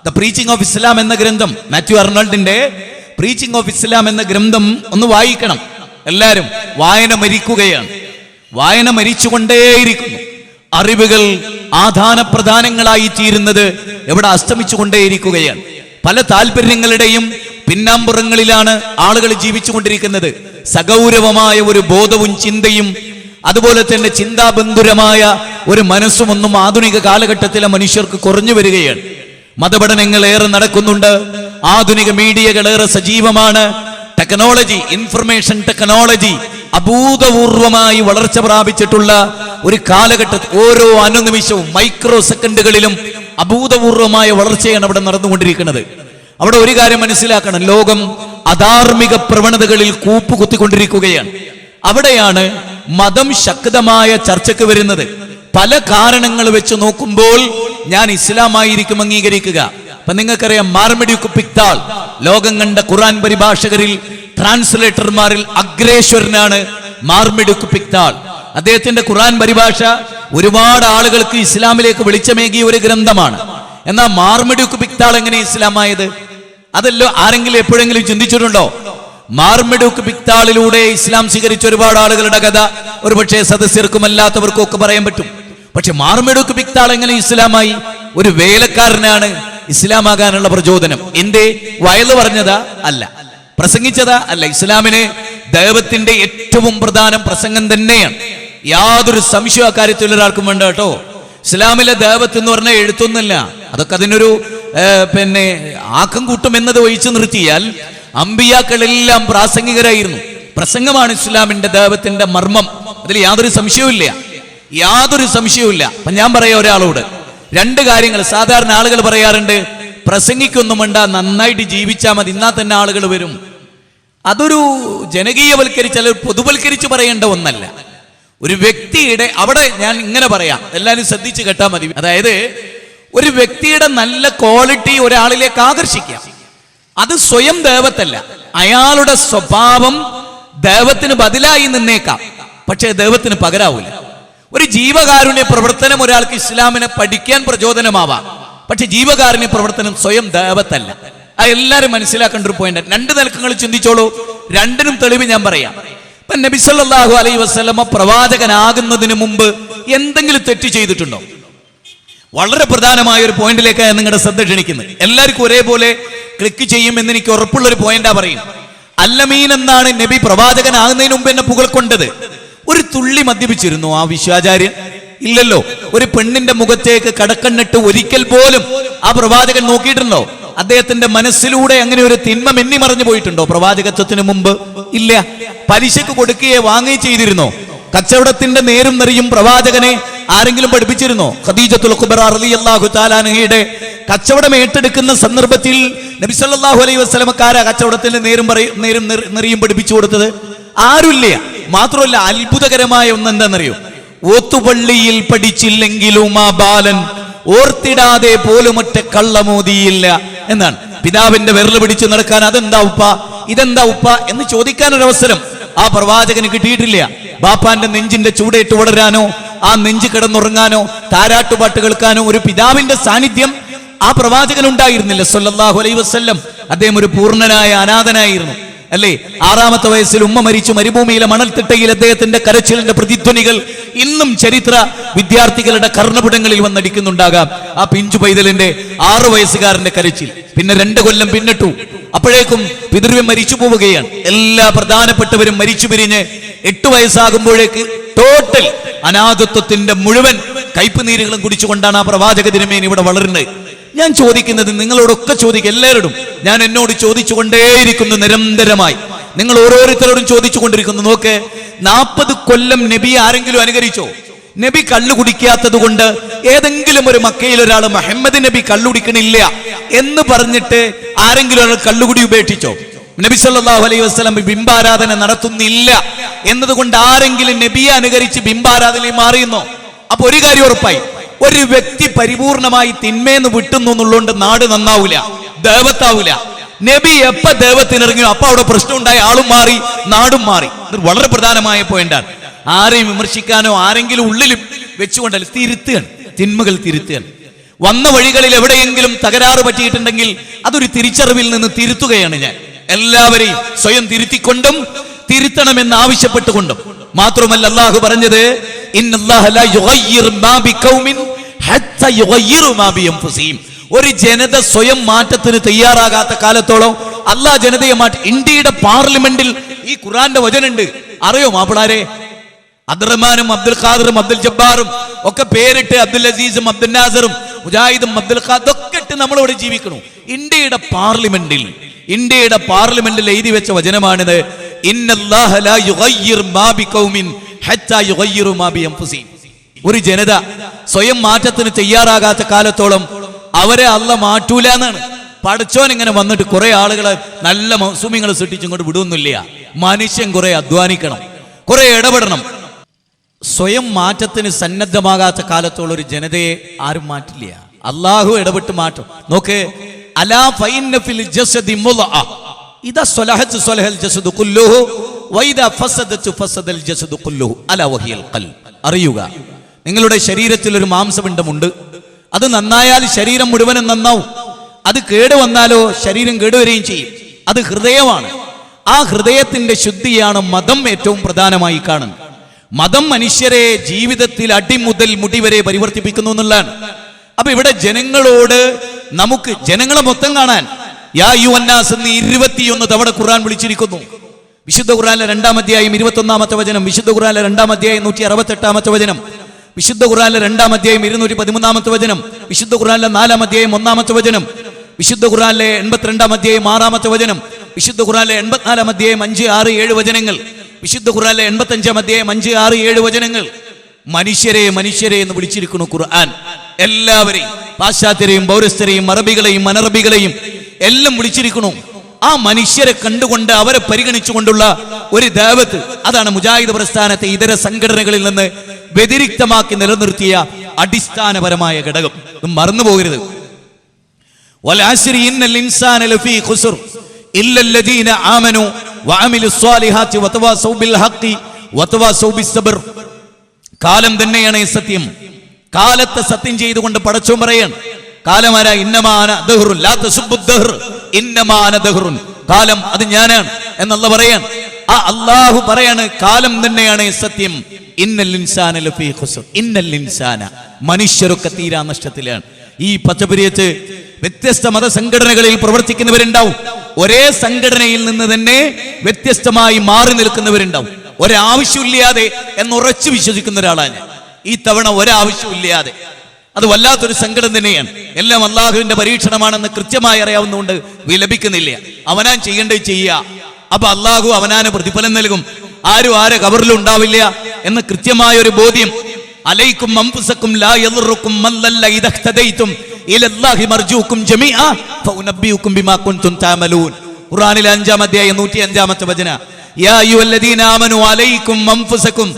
ദ പ്രീച്ചിങ് ഓഫ് ഇസ്ലാം എന്ന ഗ്രന്ഥം, മാത്യു അർണോൾഡിന്റെ പ്രീച്ചിങ് ഓഫ് ഇസ്ലാം എന്ന ഗ്രന്ഥം ഒന്ന് വായിക്കണം. എല്ലാവരും വായന മരിക്കുകയാണ്, വായന മരിച്ചുകൊണ്ടേയിരിക്കുന്നു. അറിവുകൾ ആധാനപ്രധാനങ്ങളായി തീരുന്നത് എവിടെ അസ്തമിച്ചുകൊണ്ടേയിരിക്കുകയാണ്. പല താല്പര്യങ്ങളുടെയും പിന്നാമ്പുറങ്ങളിലാണ് ആളുകൾ ജീവിച്ചുകൊണ്ടിരിക്കുന്നത്. സഗൗരവമായ ഒരു ബോധവും ചിന്തയും അതുപോലെ തന്നെ ചിന്താബന്ധുരമായ ഒരു മനസ്സുമൊന്നും ആധുനിക കാലഘട്ടത്തിലെ മനുഷ്യർക്ക് കുറഞ്ഞു വരികയാണ്. മതപഠനങ്ങൾ ഏറെ നടക്കുന്നുണ്ട്, ആധുനിക മീഡിയകൾ ഏറെ സജീവമാണ്. ടെക്നോളജി, ഇൻഫർമേഷൻ ടെക്നോളജി അഭൂതപൂർവമായി വളർച്ച പ്രാപിച്ചിട്ടുള്ള ഒരു കാലഘട്ടത്തിൽ ഓരോ അനുനിമിഷവും മൈക്രോ സെക്കൻഡുകളിലും അഭൂതപൂർവമായ വളർച്ചയാണ് അവിടെ നടന്നുകൊണ്ടിരിക്കുന്നത്. അവിടെ ഒരു കാര്യം മനസ്സിലാക്കണം, ലോകം അധാർമിക പ്രവണതകളിൽ കൂപ്പുകുത്തിക്കൊണ്ടിരിക്കുകയാണ്. അവിടെയാണ് മതം ശക്തമായ ചർച്ചയ്ക്ക് വരുന്നത്. പല കാരണങ്ങൾ വെച്ച് നോക്കുമ്പോൾ ഞാൻ ഇസ്ലാമായിരിക്കും അംഗീകരിക്കുക. അപ്പൊ നിങ്ങൾക്കറിയാം, മാർമഡ്യൂക്ക് പിക്താൾ ലോകം കണ്ട ഖുർആൻ പരിഭാഷകരിൽ, ട്രാൻസ്ലേറ്റർമാരിൽ അഗ്രേശ്വരനാണ് മാർമഡ്യൂക്ക് പിക്താൾ. അദ്ദേഹത്തിന്റെ ഖുർആൻ പരിഭാഷ ഒരുപാട് ആളുകൾക്ക് ഇസ്ലാമിലേക്ക് വെളിച്ചമേകിയ ഒരു ഗ്രന്ഥമാണ്. എന്നാൽ മാർമഡ്യൂക്ക് പിക്താൾ എങ്ങനെ ഇസ്ലാമായത്? അതല്ലോ ആരെങ്കിലും എപ്പോഴെങ്കിലും ചിന്തിച്ചിട്ടുണ്ടോ? മാർമഡ്യൂക്ക് പിക്താളിലൂടെ ഇസ്ലാം സ്വീകരിച്ച ഒരുപാട് ആളുകളുടെ കഥ ഒരുപക്ഷെ സദസ്യർക്കും അല്ലാത്തവർക്കും ഒക്കെ പറയാൻ പറ്റും. പക്ഷെ മാർമഡ്യൂക്ക് പിക്താൾ എങ്ങനെ ഇസ്ലാമായി? ഒരു വേലക്കാരനാണ് ഇസ്ലാമാകാനുള്ള പ്രചോദനം. എന്തേ? വയല് പറഞ്ഞതാ? അല്ല. പ്രസംഗിച്ചതാ? അല്ല. ഇസ്ലാമിന് ദൈവത്തിന്റെ ഏറ്റവും പ്രധാനം പ്രസംഗം തന്നെയാണ്. യാതൊരു സംശയ കാര്യത്തിൽ ഒരാൾക്കും വേണ്ട കേട്ടോ. ഇസ്ലാമിലെ ദൈവത്ത് എന്ന് പറഞ്ഞാൽ എഴുത്തൊന്നുമില്ല. അതൊക്കെ അതിനൊരു ആക്കം കൂട്ടും എന്നത് ഒഴിച്ചു നിർത്തിയാൽ അമ്പിയാക്കളെല്ലാം പ്രാസംഗികരായിരുന്നു. പ്രസംഗമാണ് ഇസ്ലാമിന്റെ ദൈവത്തിന്റെ മർമ്മം. അതിൽ യാതൊരു സംശയവുമില്ല, യാതൊരു സംശയവുമില്ല. അപ്പൊ ഞാൻ പറയാം ഒരാളോട് രണ്ട് കാര്യങ്ങൾ. സാധാരണ ആളുകൾ പറയാറുണ്ട്, പ്രസംഗിക്കൊന്നും വേണ്ട, നന്നായിട്ട് ജീവിച്ചാൽ മതി, എന്നാൽ തന്നെ ആളുകൾ വരും. അതൊരു ജനകീയവൽക്കരിച്ച് അല്ലെങ്കിൽ പൊതുവൽക്കരിച്ച് പറയേണ്ട ഒന്നല്ല. ഒരു വ്യക്തിയുടെ അവിടെ ഞാൻ ഇങ്ങനെ പറയാം, എല്ലാവരും ശ്രദ്ധിച്ച് കേട്ടാൽ മതി. അതായത് ഒരു വ്യക്തിയുടെ നല്ല ക്വാളിറ്റി ഒരാളിലേക്ക് ആകർഷിക്കാം. അത് സ്വയം ദൈവത്തല്ല, അയാളുടെ സ്വഭാവം ദൈവത്തിന് ബദലായി നിന്നേക്കാം, പക്ഷേ ദൈവത്തിന് പകരാവൂല. ഒരു ജീവകാരുണ്യ പ്രവർത്തനം ഒരാൾക്ക് ഇസ്ലാമിനെ പഠിക്കാൻ പ്രചോദനമാവാം, പക്ഷെ ജീവകാരുണ്യ പ്രവർത്തനം സ്വയം ദൈവത്തല്ല. അത് എല്ലാവരും മനസ്സിലാക്കേണ്ട ഒരു പോയിന്റ്. രണ്ട് നിലക്കങ്ങൾ ചിന്തിച്ചോളൂ, രണ്ടിനും തെളിവ് ഞാൻ പറയാം. ഇപ്പൊ നബി സല്ലല്ലാഹു അലൈഹി വസല്ലമ പ്രവാചകനാകുന്നതിന് മുമ്പ് എന്തെങ്കിലും തെറ്റ് ചെയ്തിട്ടുണ്ടോ? വളരെ പ്രധാനമായ ഒരു പോയിന്റിലേക്കാണ് നിങ്ങളുടെ ശ്രദ്ധ ക്ഷണിക്കുന്നത്. എല്ലാവർക്കും ഒരേപോലെ ക്ലിക്ക് ചെയ്യുമെന്ന് എനിക്ക് ഉറപ്പുള്ള ഒരു പോയിന്റാ പറയും. അല്ലമീൻ എന്നാണ് നബി പ്രവാചകനാകുന്നതിന് മുമ്പ് എന്നെ പുകൾക്കൊണ്ടത്. ഒരു തുള്ളി മദ്യപിച്ചിരുന്നു ആ വിശ്വാചാര്യൻ? ഇല്ലല്ലോ. ഒരു പെണ്ണിന്റെ മുഖത്തേക്ക് കടക്കണ്ണിട്ട് ഒരിക്കൽ പോലും ആ പ്രവാചകൻ നോക്കിയിട്ടുണ്ടോ? അദ്ദേഹത്തിന്റെ മനസ്സിലൂടെ അങ്ങനെ ഒരു തിന്മ മിന്നി മറിഞ്ഞു പോയിട്ടുണ്ടോ പ്രവാചകത്വത്തിന് മുമ്പ്? ഇല്ല. പലിശക്ക് കൊടുക്കുകയെ വാങ്ങുകയും ചെയ്തിരുന്നോ? കച്ചവടത്തിന്റെ നേരും നെറിയും പ്രവാചകനെ ആരെങ്കിലും പഠിപ്പിച്ചിരുന്നോ? ഖദീജത്തുൽ കുബ്ര റളിയല്ലാഹു തആല അൻഹയുടെ കച്ചവടം ഏറ്റെടുക്കുന്ന സന്ദർഭത്തിൽ നബി സല്ലല്ലാഹു അലൈഹി വസല്ലമക്കാരാ കച്ചവടത്തിന്റെ നേരും നെറിയും പഠിപ്പിച്ചു കൊടുത്തത്? ആരുമില്ല. മാത്രമല്ല, അത്ഭുതകരമായ ഒന്നെന്താണെന്നറിയോ? ഓത്തുപള്ളിയിൽ പഠിച്ചില്ലെങ്കിലും ആ ബാലൻ ഓർത്തിടാതെ പോലും ഒറ്റ കള്ളമോദിയില്ല എന്നാണ്. പിതാവിന്റെ വിരൽ പിടിച്ച് നടക്കാൻ അതെന്താ ഉപ്പ, ഇതെന്താ ഉപ്പ എന്ന് ചോദിക്കാനൊരവസരം ആ പ്രവാചകന് കിട്ടിയിട്ടില്ല. ബാപ്പാന്റെ നെഞ്ചിന്റെ ചൂടേറ്റ് വളരാനോ ആ നെഞ്ച് കിടന്നുറങ്ങാനോ താരാട്ടുപാട്ട് കേൾക്കാനോ ഒരു പിതാവിന്റെ സാന്നിധ്യം ആ പ്രവാചകൻ ഉണ്ടായിരുന്നില്ല സല്ലല്ലാഹു അലൈഹി വസല്ലം. അദ്ദേഹം ഒരു പൂർണ്ണനായ അനാഥനായിരുന്നു, അല്ലേ? 6-ാമത്തെ വയസ്സിൽ ഉമ്മ മരിച്ചു. മരുഭൂമിയിലെ മണൽത്തിട്ടയിൽ അദ്ദേഹത്തിന്റെ കരച്ചിലിന്റെ പ്രതിധ്വനികൾ ഇന്നും ചരിത്ര വിദ്യാർത്ഥികളുടെ കർണപുടങ്ങളിൽ വന്നടിക്കുന്നുണ്ടാകാം. ആ പിഞ്ചു പൈതലിന്റെ 6 വയസ്സുകാരന്റെ കരച്ചിൽ. പിന്നെ 2 കൊല്ലം പിന്നിട്ടു. അപ്പോഴേക്കും പിതൃവ്യം മരിച്ചു പോവുകയാണ്. എല്ലാ പ്രധാനപ്പെട്ടവരും മരിച്ചു പിരിഞ്ഞ് 8 വയസ്സാകുമ്പോഴേക്ക് ടോട്ടൽ അനാഥത്വത്തിന്റെ മുഴുവൻ കയ്പുനീരുകളും കുടിച്ചുകൊണ്ടാണ് ആ പ്രവാചക തിരുമേനി ഇവിടെ വളരുന്നത്. ഞാൻ ചോദിക്കുന്നത് നിങ്ങളോടൊക്കെ ചോദിക്കുക, എല്ലാവരോടും ഞാൻ എന്നോട് ചോദിച്ചുകൊണ്ടേയിരിക്കുന്നു നിരന്തരമായി. നിങ്ങൾ ഓരോരുത്തരോടും ചോദിച്ചുകൊണ്ടിരിക്കുന്നു. നോക്ക്, 40 കൊല്ലം നബി ആരെങ്കിലും അനുകരിച്ചോ? നബി കള്ളു കുടിക്കാത്തത് കൊണ്ട് ഏതെങ്കിലും ഒരു മക്കയിൽ ഒരാൾ മുഹമ്മദ് നബി കള്ളു കുടിക്കണില്ല എന്ന് പറഞ്ഞിട്ട് ആരെങ്കിലും ഒരാൾ കള്ളുകുടി ഉപേക്ഷിച്ചോ? നബി സല്ലല്ലാഹു അലൈഹി വസല്ലം ബിംബാരാധന നടത്തുന്നില്ല എന്നതുകൊണ്ട് ആരെങ്കിലും നബിയെ അനുകരിച്ച് ബിംബാരാധനയിൽ മാറിയുന്നോ? അപ്പൊ ഒരു കാര്യം ഉറപ്പായി, ഒരു വ്യക്തി പരിപൂർണമായി തിന്മേന്ന് വിട്ടുന്നു എന്നുള്ളതുകൊണ്ട് നാട് നന്നാവൂല, ദേവത്താവൂല. നബി എപ്പ ദേവത്തിനിറങ്ങിയോ അപ്പൊ അവിടെ പ്രശ്നം ഉണ്ടായി, ആളും മാറി, നാടും മാറി. ഇത് വളരെ പ്രധാനമായ പോയിന്റാണ്. ആരെയും വിമർശിക്കാനോ ആരെങ്കിലും ഉള്ളിൽ വെച്ചുകൊണ്ടല്ല, തിരുത്തുകയാണ്, തിന്മകൾ തിരുത്തുകയാണ്. വന്ന വഴികളിൽ എവിടെയെങ്കിലും തകരാറ് പറ്റിയിട്ടുണ്ടെങ്കിൽ അതൊരു തിരിച്ചറിവിൽ നിന്ന് തിരുത്തുകയാണ് ഞാൻ. എല്ലാവരെയും സ്വയം തിരുത്തിക്കൊണ്ടും തിരുത്തണമെന്ന് ആവശ്യപ്പെട്ടുകൊണ്ടും. മാത്രമല്ല അല്ലാഹു പറഞ്ഞത്, ഇന്നല്ലാഹ ലാ യുഗയ്യിറു മാ ബിഖൗമിൻ ഹത്താ യുഗയ്യിറു മാ ബിഅൻഫുസിഹിം. ഒരു ജനത സ്വയം മാറ്റത്തിന് തയ്യാറാകാത്ത കാലത്തോളം അല്ലാഹ് ജനതയെ മാറ്റി. ഇന്ത്യയുടെ പാർലമെന്റിൽ ഈ ഖുർആന്റെ വചനുണ്ട്, അറിയോ മാപ്പിളാരെ? അബ്ദുറഹ്മാനും അബ്ദുൽ ഖാദറും അബ്ദുൽ ജബ്ബാറും ഒക്കെ പേരിട്ട്, അബ്ദുൽ അസീസും അബ്ദുൽ നാസറും മുജാഹിദും അബ്ദുൽ ഖാദർ ഒക്കെ ഇട്ട് നമ്മളിവിടെ ജീവിക്കണു. ഇന്ത്യയുടെ പാർലമെന്റിൽ എഴുതി വെച്ച വചനമാണിത്, ഇന്നല്ലാഹ ലാ യുഗയ്യിറു മാ ബിഖൗമിൻ ഹത്താ യുഗയ്യിറു മാ ബിഅൻഫുസിഹിം. ഒരു ജനത സ്വയം മാറ്റത്തിന് തയ്യാറാകാത്ത കാലത്തോളം അവരെ അല്ലാഹ് മാറ്റൂല എന്നാണ്. പഠിച്ചോൻ ഇങ്ങനെ വന്നിട്ട് കുറെ ആളുകളെ നല്ല മൗസൂമികളെ സൃഷ്ടിച്ചിങ്ങോട്ട് വിടുവൊന്നുമില്ല. മനുഷ്യൻ കുറെ അധ്വാനിക്കണം, കുറെ ഇടപെടണം. സ്വയം മാറ്റത്തിന് സന്നദ്ധമാകാത്ത കാലത്തോളം ഒരു ജനതയെ ആരും മാറ്റില്ല. അള്ളാഹു ഇടപെട്ട് മാറ്റും. നോക്ക്, അലാ ഫഇന്ന ഫിൽ ജസദി മുളഅ ഇദാ സ്വലഹത് സ്വലഹൽ ജസദു കുല്ലുഹു വഇദാ ഫസദത് ഫസദൽ ജസദു കുല്ലുഹു അലാ വഹിയൽ ഖൽബ്. അറിയുക, നിങ്ങളുടെ ശരീരത്തിൽ ഒരു മാംസപിണ്ഡമുണ്ട്. അത് നന്നായാൽ ശരീരം മുഴുവനും നന്നാവും. അത് കേടുവന്നാലോ ശരീരം കേടുവരികയും ചെയ്യും. അത് ഹൃദയമാണ്. ആ ഹൃദയത്തിന്റെ ശുദ്ധിയാണ് മതം ഏറ്റവും പ്രധാനമായി കാണുന്നത്. മതം മനുഷ്യരെ ജീവിതത്തിൽ അടിമുതൽ മുടി വരെ പരിവർത്തിപ്പിക്കുന്നു എന്നുള്ളതാണ്. അപ്പൊ ഇവിടെ ജനങ്ങളോട് നമുക്ക് ജനങ്ങളെ മൊത്തം കാണാൻ യാ അയ്യുഹന്നാസ് എന്ന് 21 തവണ ഖുർആൻ വിളിച്ചിരിക്കുന്നു. വിശുദ്ധ ഖുർആനിലെ 2-ാം അധ്യായം 21-ാമത്തെ വചനം, വിശുദ്ധ ഖുർആനിലെ 2-ാം അധ്യായം 168-ാമത്തെ വചനം, വിശുദ്ധ ഖുർആനിലെ 2-ാം അധ്യായം 213-ാമത്തെ വചനം, വിശുദ്ധ ഖുർആനിലെ 4-ാം അധ്യായം 1-ാമത്തെ വചനം, വിശുദ്ധ ഖുർആനിലെ 82-ാം അധ്യായം 6-ാമത്തെ വചനം, വിശുദ്ധ ഖുർആനിലെ 84-ാം അധ്യായം 5, 6, 7 വചനങ്ങൾ, വിശുദ്ധ ഖുർആനിലെ 85-ാം അധ്യായം 5, 6, 7 വചനങ്ങൾ. മനുഷ്യരെ എന്ന് വിളിച്ചിരിക്കുന്നു ഖുർആൻ. എല്ലാവരെയും, പാശ്ചാത്യരെയും പൗരസ്ഥരെയും അറബികളെയും അനറബികളെയും എല്ലാം വിളിച്ചിരിക്കുന്നു. ആ മനുഷ്യരെ കണ്ടുകൊണ്ട് അവരെ പരിഗണിച്ചുകൊണ്ടുള്ള ഒരു ദഅവത്ത്, അതാണ് മുജാഹിദ് പ്രസ്ഥാനത്തെ ഇതര സംഘടനകളിൽ നിന്ന് വ്യതിരിക്തമാക്കി നിലനിർത്തിയ അടിസ്ഥാനപരമായ ഘടകം. മറന്നു പോകരുത്. വൽ അസ്രി ഇന്നൽ ഇൻസാന ലഫീ ഖുസ്ർ ഇല്ലല്ലദീന ആമനു വഅമിലുസ് സ്വാലിഹാത്തി വതവാസൗ ബിൽ ഹഖി വതവാസൗ ബിസ് സബ്ർ. കാലം തന്നെയാണ് സത്യം. കാലത്തെ സത്യം ചെയ്തുകൊണ്ട് പടച്ചോൻ പറയാണ്, കാലമാരാ ഇന്നമാന ദഹ്റുൻ ലാ തസുബ്ബു ദഹ്ർ ഇന്നമാന ദഹ്റുൻ. കാലം അത് ഞാനാണ് എന്നല്ല പറയാൻ. ആ അല്ലാഹു പറയാണ് കാലം തന്നെയാണ് സത്യം. ഇന്നൽ ഇൻസാന ലഫീ ഖുസ്ർ. ഇന്നൽ ഇൻസാന, മനുഷ്യരൊക്കെ തീരാ നഷ്ടത്തിലാണ്. ഈ പച്ചപുരിയത്ത് വ്യത്യസ്ത മതസംഘടനകളിൽ പ്രവർത്തിക്കുന്നവരുണ്ടാവും. ഒരേ സംഘടനയിൽ നിന്ന് തന്നെ വ്യത്യസ്തമായി മാറി നിൽക്കുന്നവരുണ്ടാവും. ഒരാവശ്യമില്ലാതെ എന്നുറച്ചു വിശ്വസിക്കുന്ന ഒരാളാണ് ഞാൻ. ഈ തവണ ഒരാവശ്യമില്ലാതെ അത് വല്ലാത്തൊരു സങ്കടം തന്നെയാണ്. എല്ലാം അള്ളാഹുവിന്റെ പരീക്ഷണമാണെന്ന് കൃത്യമായി അറിയാവുന്നതുകൊണ്ട് വിലപിക്കുന്നില്ല. അവനാൻ ചെയ്യേണ്ടത് ചെയ്യുക. അപ്പൊ അള്ളാഹു അവനാന് പ്രതിഫലം നൽകും. ആരും ആരെ കബറിലും ഉണ്ടാവില്ല എന്ന കൃത്യമായ ഒരു ബോധ്യം. അലൈക്കും അൻഫുസക്കും ലാ യദുറുക്കും മൻ ലല്ല ഇദഹ്തദൈതും ഇലല്ലാഹി മർജൂക്കും ജമീഅ ഫഉനബ്ബിയുക്കും ബിമാ കുൻതും തഅമലൂൻ. ഖുർആനിലെ 5-ാം അധ്യായം 105-ാമത്തെ വചനം. യാ അയ്യുഹല്ലദീന ആമനു അലൈക്കും അൻഫുസക്കും,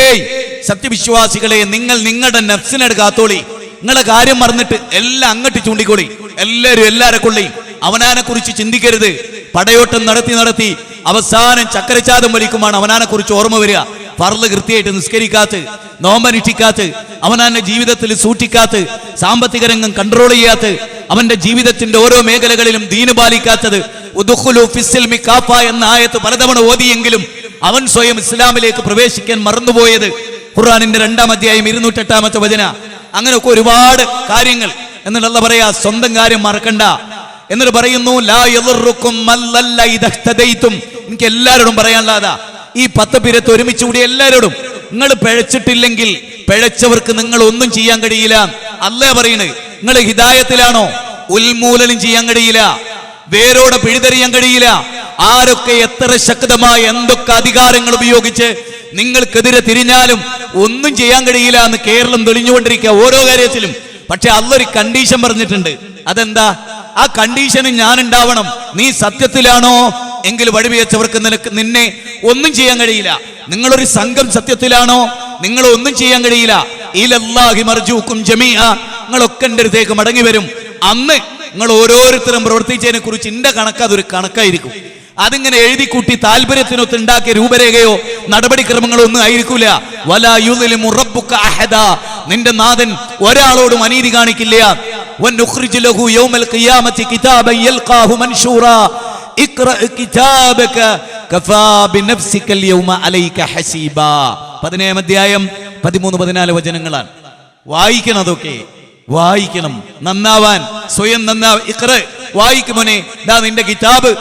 ഏയ് സത്യവിശ്വാസികളെ, നിങ്ങൾ നിങ്ങളുടെ നഫ്സിനെ കാത്തോളി. നിങ്ങളെ കാര്യം മറന്നിട്ട് എല്ലാം അങ്ങോട്ട് ചൂണ്ടിക്കോളി. എല്ലാവരും എല്ലാരെ കൊള്ളിയും അവനാനെ കുറിച്ച് ചിന്തിക്കരുത്. പടയോട്ടം നടത്തി അവസാനം ചക്രച്ചാതം വലിക്കുമാണ് അവനാനെ കുറിച്ച് ഓർമ്മ വരിക. ഫർള് കൃത്യമായിട്ട് നിസ്കരിക്കാത്ത്, നോമ്പനുഷ്ഠിക്കാത്ത്, അവനാന്റെ ജീവിതത്തിൽ സൂക്ഷിക്കാത്ത്, സാമ്പത്തിക രംഗം കൺട്രോൾ ചെയ്യാത്ത്, അവന്റെ ജീവിതത്തിന്റെ ഓരോ മേഖലകളിലും ദീന് പാലിക്കാത്തത്. ഉദ്ഖുലു ഫിസ്സിൽമി കാഫ എന്ന ആയത്ത് പലതവണ ഓതിയെങ്കിലും അവൻ സ്വയം ഇസ്ലാമിലേക്ക് പ്രവേശിക്കാൻ മറന്നുപോയത്. ഖുർആനിന്റെ 2-ാം അധ്യായം 208-ാമത്തെ വചനം. അങ്ങനെയൊക്കെ ഒരുപാട് കാര്യങ്ങൾ. എന്നിട്ട് അല്ലാഹു പറയാ, സ്വന്തം കാര്യം മറക്കണ്ട. എന്നിട്ട് പറയുന്നു, ലാ യദുറുക്കും മൻ ലല്ല ഇദഹ്തദൈതും. എനിക്ക് എല്ലാവരോടും പറയാനുള്ളതാ, ഈ 10 പേരത്ത് ഒരുമിച്ച് കൂടി എല്ലാവരോടും, നിങ്ങൾ പിഴച്ചിട്ടില്ലെങ്കിൽ പിഴച്ചവർക്ക് നിങ്ങൾ ഒന്നും ചെയ്യാൻ കഴിയില്ല. അല്ലാഹു പറയുന്നത്, നിങ്ങൾ ഹിദായത്തിലാണോ ഉന്മൂലനം ചെയ്യാൻ കഴിയില്ല, വേരോടെ പിഴുതെറിയാൻ കഴിയില്ല. ആരൊക്കെ എത്ര ശക്തമായ എന്തൊക്കെ അധികാരങ്ങൾ ഉപയോഗിച്ച് നിങ്ങൾക്കെതിരെ തിരിഞ്ഞാലും ഒന്നും ചെയ്യാൻ കഴിയില്ല എന്ന് കേരളം തെളിഞ്ഞുകൊണ്ടിരിക്കുക ഓരോ കാര്യത്തിലും. പക്ഷെ അള്ളൊരു കണ്ടീഷൻ പറഞ്ഞിട്ടുണ്ട്. അതെന്താ? ആ കണ്ടീഷന് ഞാൻ ഉണ്ടാവണം. നീ സത്യത്തിലാണോ എങ്കിൽ വഴിവെച്ചവർക്ക് നിന്നെ ഒന്നും ചെയ്യാൻ കഴിയില്ല. നിങ്ങളൊരു സംഘം സത്യത്തിലാണോ നിങ്ങൾ ഒന്നും ചെയ്യാൻ കഴിയില്ല. ഇലല്ലാഹി മർജൂക്കും ജമീഅ, നിങ്ങളൊക്കെ എൻ്റെ അടുത്തേക്ക് മടങ്ങി വരും. അന്ന് നിങ്ങൾ ഓരോരുത്തരും പ്രവർത്തിച്ചതിനെ കുറിച്ച് എന്റെ കണക്ക് അതൊരു കണക്കായിരിക്കും. അതിങ്ങനെ എഴുതിക്കൂട്ടി താല്പര്യത്തിനൊത്ത് ഉണ്ടാക്കിയ രൂപരേഖയോ നടപടിക്രമങ്ങളോ ഒന്നും ആയിരിക്കില്ല. വലാ യുളിമു റബ്ബുക അഹദാ, നിന്റെ നാഥൻ ഒരാളോടും അനീതി കാണിക്കില്ല. വനുഖ്രിജു ലഹു യൗമൽ ഖിയാമത്തി കിതാബൻ യൽഖാഹു മൻശൂറാ ഇഖ്റഅ കിതാബക കഫാ ബിനഫ്സികൽ യൗമ അലൈക ഹസീബാ. 17-ാം അധ്യായം 13-14 വചനങ്ങളാണ്. വായിക്കണം, അതൊക്കെ വായിക്കണം. നന്നാവാൻ സ്വയം ഇഖ്റ, വായിക്കുമോനെ, ദാ നിന്റെ കിതാബ്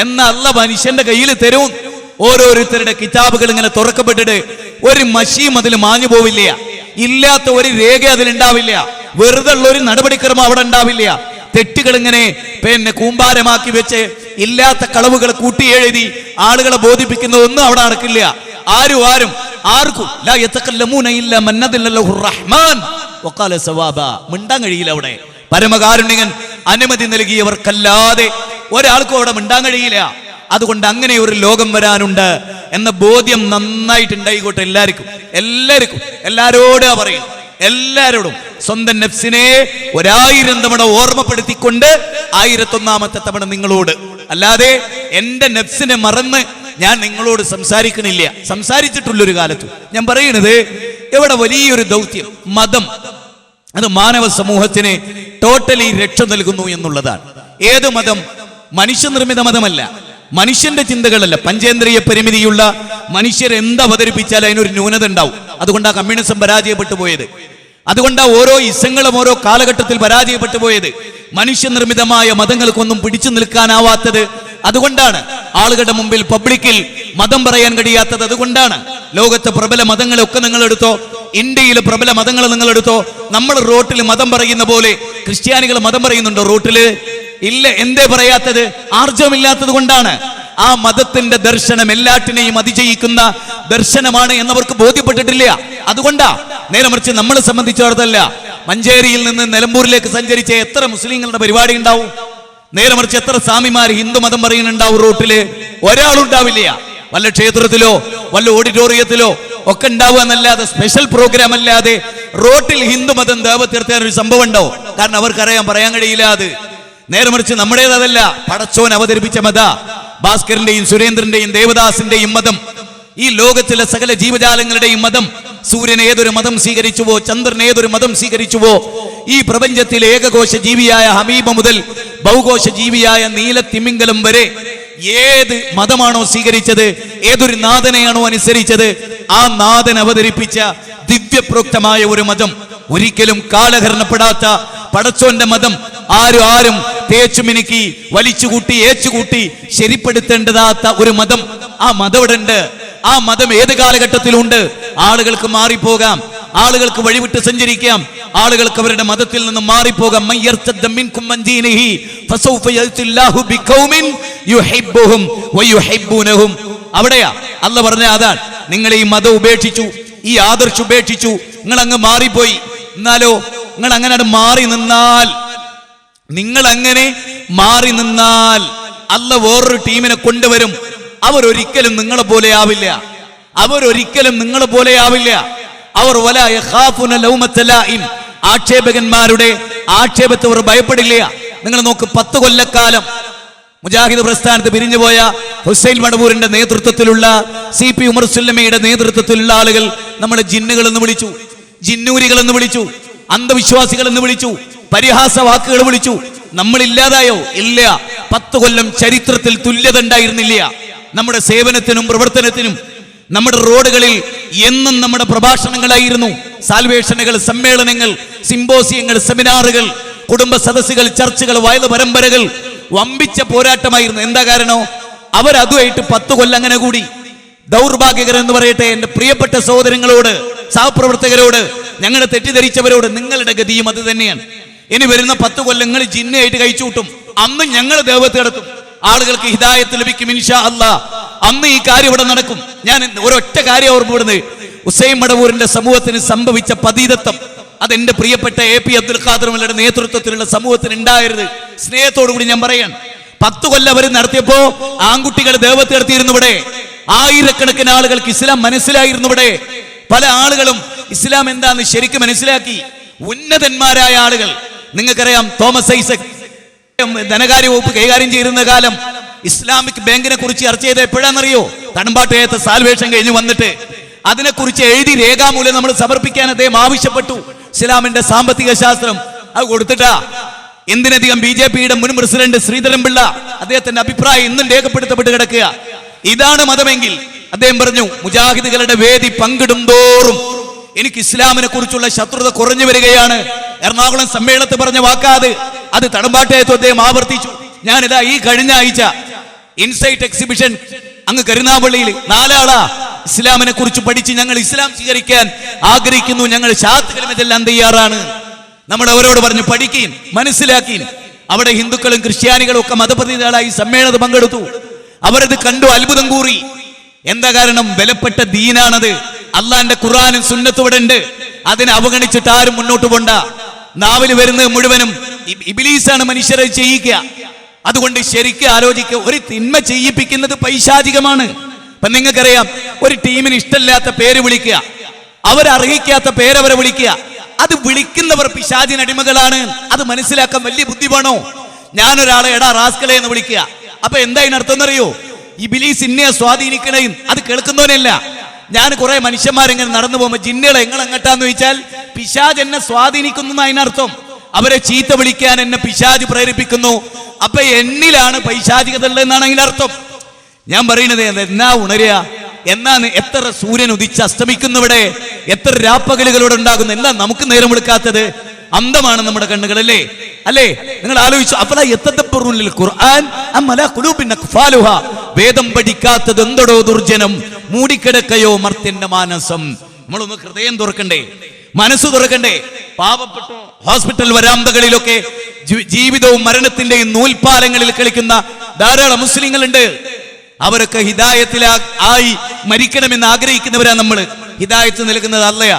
എന്ന അല്ല മനുഷ്യന്റെ കയ്യിൽ തരും. ഓരോരുത്തരുടെ കിതാബുകൾ ഇങ്ങനെ തുറക്കപ്പെട്ടിട്ട് ഒരു മഷിയും അതിൽ മാഞ്ഞു പോവില്ല. ഇല്ലാത്ത ഒരു രേഖ അതിലുണ്ടാവില്ല. വെറുതെ ഉള്ള ഒരു നടപടിക്രമം അവിടെ ഉണ്ടാവില്ല. തെറ്റുകൾ ഇങ്ങനെ കൂമ്പാരമാക്കി വെച്ച് ഇല്ലാത്ത കളവുകൾ കൂട്ടി എഴുതി ആളുകളെ ബോധിപ്പിക്കുന്നതൊന്നും അവിടെ നടക്കില്ല. ആർക്കും ലാ യതകല്ലമൂന ഇല്ലാ മൻ അദല്ലഹു റഹ്മാൻ വഖാല സവാബാ. മിണ്ടാൻ കഴിയില്ല. അവിടെ പരമകാരുണ്യകൻ അനുമതി നൽകിയവർക്കല്ലാതെ ഒരാൾക്കും അവിടെ മിണ്ടാൻ കഴിയില്ല. അതുകൊണ്ട് അങ്ങനെ ഒരു ലോകം വരാനുണ്ട് എന്ന ബോധ്യം നന്നായിട്ടുണ്ടായിക്കോട്ടെ എല്ലാവർക്കും. എല്ലാരോടും പറയും, എല്ലാരോടും സ്വന്തം നഫ്സിനെ 1000 തവണ ഓർമ്മപ്പെടുത്തിക്കൊണ്ട് 1001ാമത്തെ തവണ നിങ്ങളോട്. അല്ലാതെ എന്റെ നഫ്സിനെ മറന്ന് ഞാൻ നിങ്ങളോട് സംസാരിക്കണില്ല, സംസാരിച്ചിട്ടുള്ളൊരു കാലത്ത്. ഞാൻ പറയുന്നത് ഇവിടെ വലിയൊരു ദൗത്യം, മതം, അത് മാനവ സമൂഹത്തിന് ടോട്ടലി രക്ഷ നൽകുന്നു എന്നുള്ളതാണ്. ഏത് മതം? മനുഷ്യനിർമ്മിത മതമല്ല, മനുഷ്യന്റെ ചിന്തകളല്ല. പഞ്ചേന്ദ്രിയ പരിമിതിയുള്ള മനുഷ്യർ എന്ത് അവതരിപ്പിച്ചാലും അതിനൊരു ന്യൂനത ഉണ്ടാവും. അതുകൊണ്ടാണ് കമ്മ്യൂണിസം പരാജയപ്പെട്ടു പോയത്. അതുകൊണ്ടാണ് ഓരോ ഇസങ്ങളും ഓരോ കാലഘട്ടത്തിൽ പരാജയപ്പെട്ടു പോയത്. മനുഷ്യനിർമ്മിതമായ മതങ്ങൾക്കൊന്നും പിടിച്ചു നിൽക്കാനാവാത്തത് അതുകൊണ്ടാണ്. ആളുകളുടെ മുമ്പിൽ പബ്ലിക്കിൽ മതം പറയാൻ കഴിയാത്തത് അതുകൊണ്ടാണ്. ലോകത്തെ പ്രബല മതങ്ങളൊക്കെ നിങ്ങൾ എടുത്തോ, ഇന്ത്യയിലെ പ്രബല മതങ്ങൾ നിങ്ങൾ എടുത്തോ, നമ്മൾ റോട്ടിൽ മതം പറയുന്ന പോലെ ക്രിസ്ത്യാനികൾ മതം പറയുന്നുണ്ടോ റോട്ടില്? ഇല്ല. എന്തേ പറയാത്തത്? ആർജവമില്ലാത്തത് കൊണ്ടാണ്. ആ മതത്തിന്റെ ദർശനം എല്ലാറ്റിനെയും അതിജയിക്കുന്ന ദർശനമാണ് എന്നവർക്ക് ബോധ്യപ്പെട്ടിട്ടില്ല. അതുകൊണ്ടാ. നേരെ മറിച്ച് നമ്മളെ സംബന്ധിച്ചിടത്തല്ല, മഞ്ചേരിയിൽ നിന്ന് നിലമ്പൂരിലേക്ക് സഞ്ചരിച്ച എത്ര മുസ്ലിങ്ങളുടെ പരിപാടി ഉണ്ടാവും? നേരെ മറിച്ച് എത്ര സ്വാമിമാർ ഹിന്ദു മതം പറയുന്നുണ്ടാവും റോട്ടില്? ഒരാളുണ്ടാവില്ല. വല്ല ക്ഷേത്രത്തിലോ വല്ല ഓഡിറ്റോറിയത്തിലോ ഒക്കെ ഉണ്ടാവുക എന്നല്ലാതെ, സ്പെഷ്യൽ പ്രോഗ്രാം അല്ലാതെ റോട്ടിൽ ഹിന്ദു മതം ദേവതീർത്താൻ ഒരു സംഭവം ഉണ്ടോ? കാരണം അവർക്കറിയാൻ പറയാൻ കഴിയില്ല അത്. നേരെ മറിച്ച് നമ്മുടേതല്ല, പടച്ചോൻ അവതരിപ്പിച്ച മത, ഭാസ്കരന്റെയും സുരേന്ദ്രന്റെയും ദേവദാസിന്റെയും മതം, ഈ ലോകത്തിലെ സകല ജീവജാലങ്ങളുടെയും മതം. സൂര്യൻ ഏതൊരു മതം സ്വീകരിച്ചുവോ, ചന്ദ്രൻ ഏതൊരു മതം സ്വീകരിച്ചുവോ, ഈ പ്രപഞ്ചത്തിലെ ഏകകോശ ജീവിയായ ഹമീബ മുതൽ ബഹുകോശ ജീവിയായ നീലത്തിമിംഗലം വരെ ഏത് മതമാണോ സ്വീകരിച്ചത്, ഏതൊരു നാഥനെയാണോ അനുസരിച്ചത്, ആ നാഥൻ അവതരിപ്പിച്ച ദിവ്യപ്രോക്തമായ ഒരു മതം, ഒരിക്കലും കാലഹരണപ്പെടാത്ത പടച്ചോന്റെ മതം, ആരും തേച്ചുമിനുക്കി വലിച്ചുകൂട്ടി ഏച്ചുകൂട്ടി ശരിപ്പെടുത്തേണ്ടതാത്ത ഒരു മതം. ആ മതം ഇവിടെ ഉണ്ട്. ആ മതം ഏത് കാലഘട്ടത്തിലുണ്ട്. ആളുകൾക്ക് മാറിപ്പോകാം, ആളുകൾക്ക് വഴിവിട്ട് സഞ്ചരിക്കാം, ആളുകൾക്ക് അവരുടെ മതത്തിൽ നിന്ന് മാറിപ്പോകാം. അവിടെയാ അല്ലാഹു പറഞ്ഞ അതാണ്, നിങ്ങൾ ഈ മതം ഉപേക്ഷിച്ചു, ഈ ആദർശം ഉപേക്ഷിച്ചു, നിങ്ങൾ അങ്ങ് മാറിപ്പോയി. എന്നാലോ നിങ്ങൾ അങ്ങനെ മാറി നിന്നാൽ അല്ലാഹു വേറൊരു ടീമിനെ കൊണ്ടുവരും. അവരൊരിക്കലും നിങ്ങളെ പോലെ ആവില്ല. അവർ ആക്ഷേപകന്മാരുടെ ആക്ഷേപത്തെ അവർ ഭയപ്പെടില്ല. നിങ്ങൾ നോക്ക്, 10 കൊല്ലക്കാലം മുജാഹിദ് പ്രസ്ഥാനത്ത് പിരിഞ്ഞുപോയ ഹുസൈൻ മടവൂരിന്റെ നേതൃത്വത്തിലുള്ള CP ഉമർ സുല്ലമിയുടെ നേതൃത്വത്തിലുള്ള ആളുകൾ നമ്മളെ ജിന്നുകൾ എന്ന് വിളിച്ചു, ജിന്നൂരികൾ എന്ന് വിളിച്ചു, അന്ധവിശ്വാസികൾ എന്ന് വിളിച്ചു, പരിഹാസ വാക്കുകൾ വിളിച്ചു. നമ്മൾ ഇല്ലാതായോ? ഇല്ല. 10 കൊല്ലം ചരിത്രത്തിൽ തുല്യത ഉണ്ടായിരുന്നില്ല. നമ്മുടെ സേവനത്തിനും പ്രവർത്തനത്തിനും നമ്മുടെ റോഡുകളിൽ എന്നും നമ്മുടെ പ്രഭാഷണങ്ങളായിരുന്നു. സാൽവേഷനുകൾ, സമ്മേളനങ്ങൾ, സിംബോസിയങ്ങൾ, സെമിനാറുകൾ, കുടുംബ സദസ്സുകൾ, ചർച്ചകൾ, വയല് പരമ്പരകൾ, വമ്പിച്ച പോരാട്ടമായിരുന്നു. എന്താ കാരണം? അവരതുമായിട്ട് 10 കൊല്ലം അങ്ങനെ കൂടി. ദൗർഭാഗ്യകരം എന്ന് പറയട്ടെ, എന്റെ പ്രിയപ്പെട്ട സഹോദരങ്ങളോട്, സഹപ്രവർത്തകരോട്, ഞങ്ങളെ തെറ്റിദ്ധരിച്ചവരോട്, നിങ്ങളുടെ ഗതിയും അത് തന്നെയാണ്. ഇനി വരുന്ന 10 കൊല്ലങ്ങൾ ജിന്നയായിട്ട് കഴിച്ചുകൂട്ടും. അന്ന് ഞങ്ങൾ ദേവത്ത് നടത്തും, ആളുകൾക്ക് ഹിദായത്ത് ലഭിക്കും ഇൻഷാ അല്ലാഹ്. അന്ന് ഈ കാര്യം ഇവിടെ നടക്കും. ഞാൻ ഒരൊറ്റ കാര്യം ഓർമ്മപ്പെടുന്നത്, ഹുസൈൻ മടവൂരിന്റെ സമൂഹത്തിന് സംഭവിച്ച പതീതത്വം, അതെന്റെ പ്രിയപ്പെട്ട AP അബ്ദുൽ ഖാദർ മൗലവിയുടെ നേതൃത്വത്തിലുള്ള സമൂഹത്തിന് ഉണ്ടാകരുത്. സ്നേഹത്തോടു കൂടി ഞാൻ പറയാൻ, 10 കൊല്ലം അവർ നടത്തിയപ്പോ ആൺകുട്ടികൾ ദേവത്ത് നടത്തിയിരുന്നു ഇവിടെ. ആയിരക്കണക്കിന് ആളുകൾക്ക് ഇസ്ലാം മനസ്സിലായിരുന്നു ഇവിടെ. പല ആളുകളും ഇസ്ലാം എന്താന്ന് ശരിക്കും മനസ്സിലാക്കി. ഉന്നതന്മാരായ ആളുകൾ, നിങ്ങൾക്കറിയാം, തോമസ് ഐസക് ധനകാര്യ വകുപ്പ് കൈകാര്യം ചെയ്യുന്ന കാലം ഇസ്ലാമിക് ബാങ്കിനെ കുറിച്ച് ചർച്ച ചെയ്ത് എപ്പോഴാണെന്നറിയോ? തണമ്പാട്ടയത്തെ സാൽവേഷൻ കഴിഞ്ഞ് വന്നിട്ട് അതിനെക്കുറിച്ച് എഴുതി രേഖാമൂലം നമ്മൾ സമർപ്പിക്കാൻ അദ്ദേഹം ആവശ്യപ്പെട്ടു. ഇസ്ലാമിന്റെ സാമ്പത്തിക ശാസ്ത്രം അത് കൊടുത്തിട്ടാ. എന്തിനധികം BJPയുടെ മുൻ പ്രസിഡന്റ് ശ്രീധരൻപിള്ള അദ്ദേഹത്തിന്റെ അഭിപ്രായം ഇന്നും രേഖപ്പെടുത്തപ്പെട്ട് കിടക്കുക. ഇതാണ് മതമെങ്കിൽ അദ്ദേഹം പറഞ്ഞു, മുജാഹിദുകളുടെ വേദി പങ്കിടും തോറും എനിക്ക് ഇസ്ലാമിനെ കുറിച്ചുള്ള ശത്രുത കുറഞ്ഞു വരികയാണ്. എറണാകുളം സമ്മേളനത്തിൽ പറഞ്ഞ വാക്കാത്, അത് തണമ്പാട്ടയത്ത് അദ്ദേഹം ആവർത്തിച്ചു. ഞാനിതാ ഈ കഴിഞ്ഞ ആഴ്ച ഇൻസൈറ്റ് എക്സിബിഷൻ അങ്ങ് കരുനാഗപ്പള്ളിയിൽ 4 ആളാ ഇസ്ലാമിനെ കുറിച്ച് പഠിച്ച് ഞങ്ങൾ ഇസ്ലാം സ്വീകരിക്കാൻ ആഗ്രഹിക്കുന്നു, ഞങ്ങൾ ശാസ്ത്രമെല്ലാം തയ്യാറാണ്. നമ്മൾ അവരോട് പറഞ്ഞു, പഠിക്കുകയും മനസ്സിലാക്കുകയും. അവിടെ ഹിന്ദുക്കളും ക്രിസ്ത്യാനികളും ഒക്കെ മതപ്രതിനിധികളായി സമ്മേളനത്തിൽ പങ്കെടുത്തു. അവരത് കണ്ടു, അത്ഭുതം കൂറി. എന്താ കാരണം? വിലപ്പെട്ട ദീനാണത്. അള്ളാന്റെ ഖുർആനും സുന്നത്തും ഇവിടെ ഉണ്ട്. അതിനെ അവഗണിച്ചിട്ട് ആരും മുന്നോട്ട് പോണ്ട. നാവിൽ വരുന്നത് മുഴുവനും ഇബ്ലീസാണ് മനുഷ്യരെ ചെയ്യിക്കുക. അതുകൊണ്ട് ശരിക്കും ആലോചിക്കുക, ഒരു തിന്മ ചെയ്യിപ്പിക്കുന്നത് പൈശാചികമാണ്. ഇപ്പൊ നിങ്ങൾക്കറിയാം, ഒരു ടീമിന് ഇഷ്ടമില്ലാത്ത പേര് വിളിക്കുക, അവരർഹിക്കാത്ത പേരവരെ വിളിക്കുക, അത് വിളിക്കുന്നവർ പിശാചിനടിമകളാണ്. അത് മനസ്സിലാക്കാൻ വലിയ ബുദ്ധി വേണോ? ഞാനൊരാളെ എടാ റാസ്കളെ എന്ന് വിളിക്കുക, അപ്പൊ എന്താ ഇതിനർത്ഥം എന്നറിയോ? ഇബ്ലീസ് ഇന്നെ സ്വാധീനിക്കണേ, അത് കേൾക്കുന്നവനല്ല. ഞാൻ കുറെ മനുഷ്യന്മാരെങ്ങനെ നടന്നു പോകുമ്പോ ജിന്നുകളെ എങ്ങൾ എങ്ങട്ടാന്ന് ചോദിച്ചാൽ പിശാജ് എന്നെ സ്വാധീനിക്കുന്നു അതിനർത്ഥം. അവരെ ചീത്ത വിളിക്കാൻ എന്നെ പിശാജ് പ്രേരിപ്പിക്കുന്നു. അപ്പൊ എന്നിലാണ് പൈശാചികത ഉള്ളതെന്നാണ് അതിനർത്ഥം. ഞാൻ പറയുന്നത് എന്നാ ഉണരുക, എന്നാണ് എത്ര സൂര്യൻ ഉദിച്ച് അസ്തമിക്കുന്നവിടെ, എത്ര രാപ്പകലുകളോട് ഉണ്ടാകുന്നു. എന്താ നമുക്ക് നേരം എടുക്കാത്തത്? അന്ധമാണ് നമ്മുടെ കണ്ണുകൾ, അല്ലേ? നിങ്ങൾ ആലോചിച്ചു, വേദം പഠിക്കാത്തത് എന്തടോ ദുർജനം, മൂടിക്കിടക്കയോ മർത്യന്റെ മാനസം. നമ്മളൊന്ന് ഹൃദയം തുറക്കണ്ടേ, മനസ്സ് തുറക്കണ്ടേ? പാവപ്പെട്ട ഹോസ്പിറ്റൽ വരാന്തകളിലൊക്കെ ജീവിതവും മരണത്തിന്റെയും നൂൽപ്പാലങ്ങളിൽ കളിക്കുന്ന ധാരാളം മുസ്ലിങ്ങളുണ്ട്. അവരൊക്കെ ഹിദായത്തിലായി മരിക്കണമെന്ന് ആഗ്രഹിക്കുന്നവരാ. നമ്മൾ ഹിദായത്ത് നൽകുന്നത് അല്ലയാ.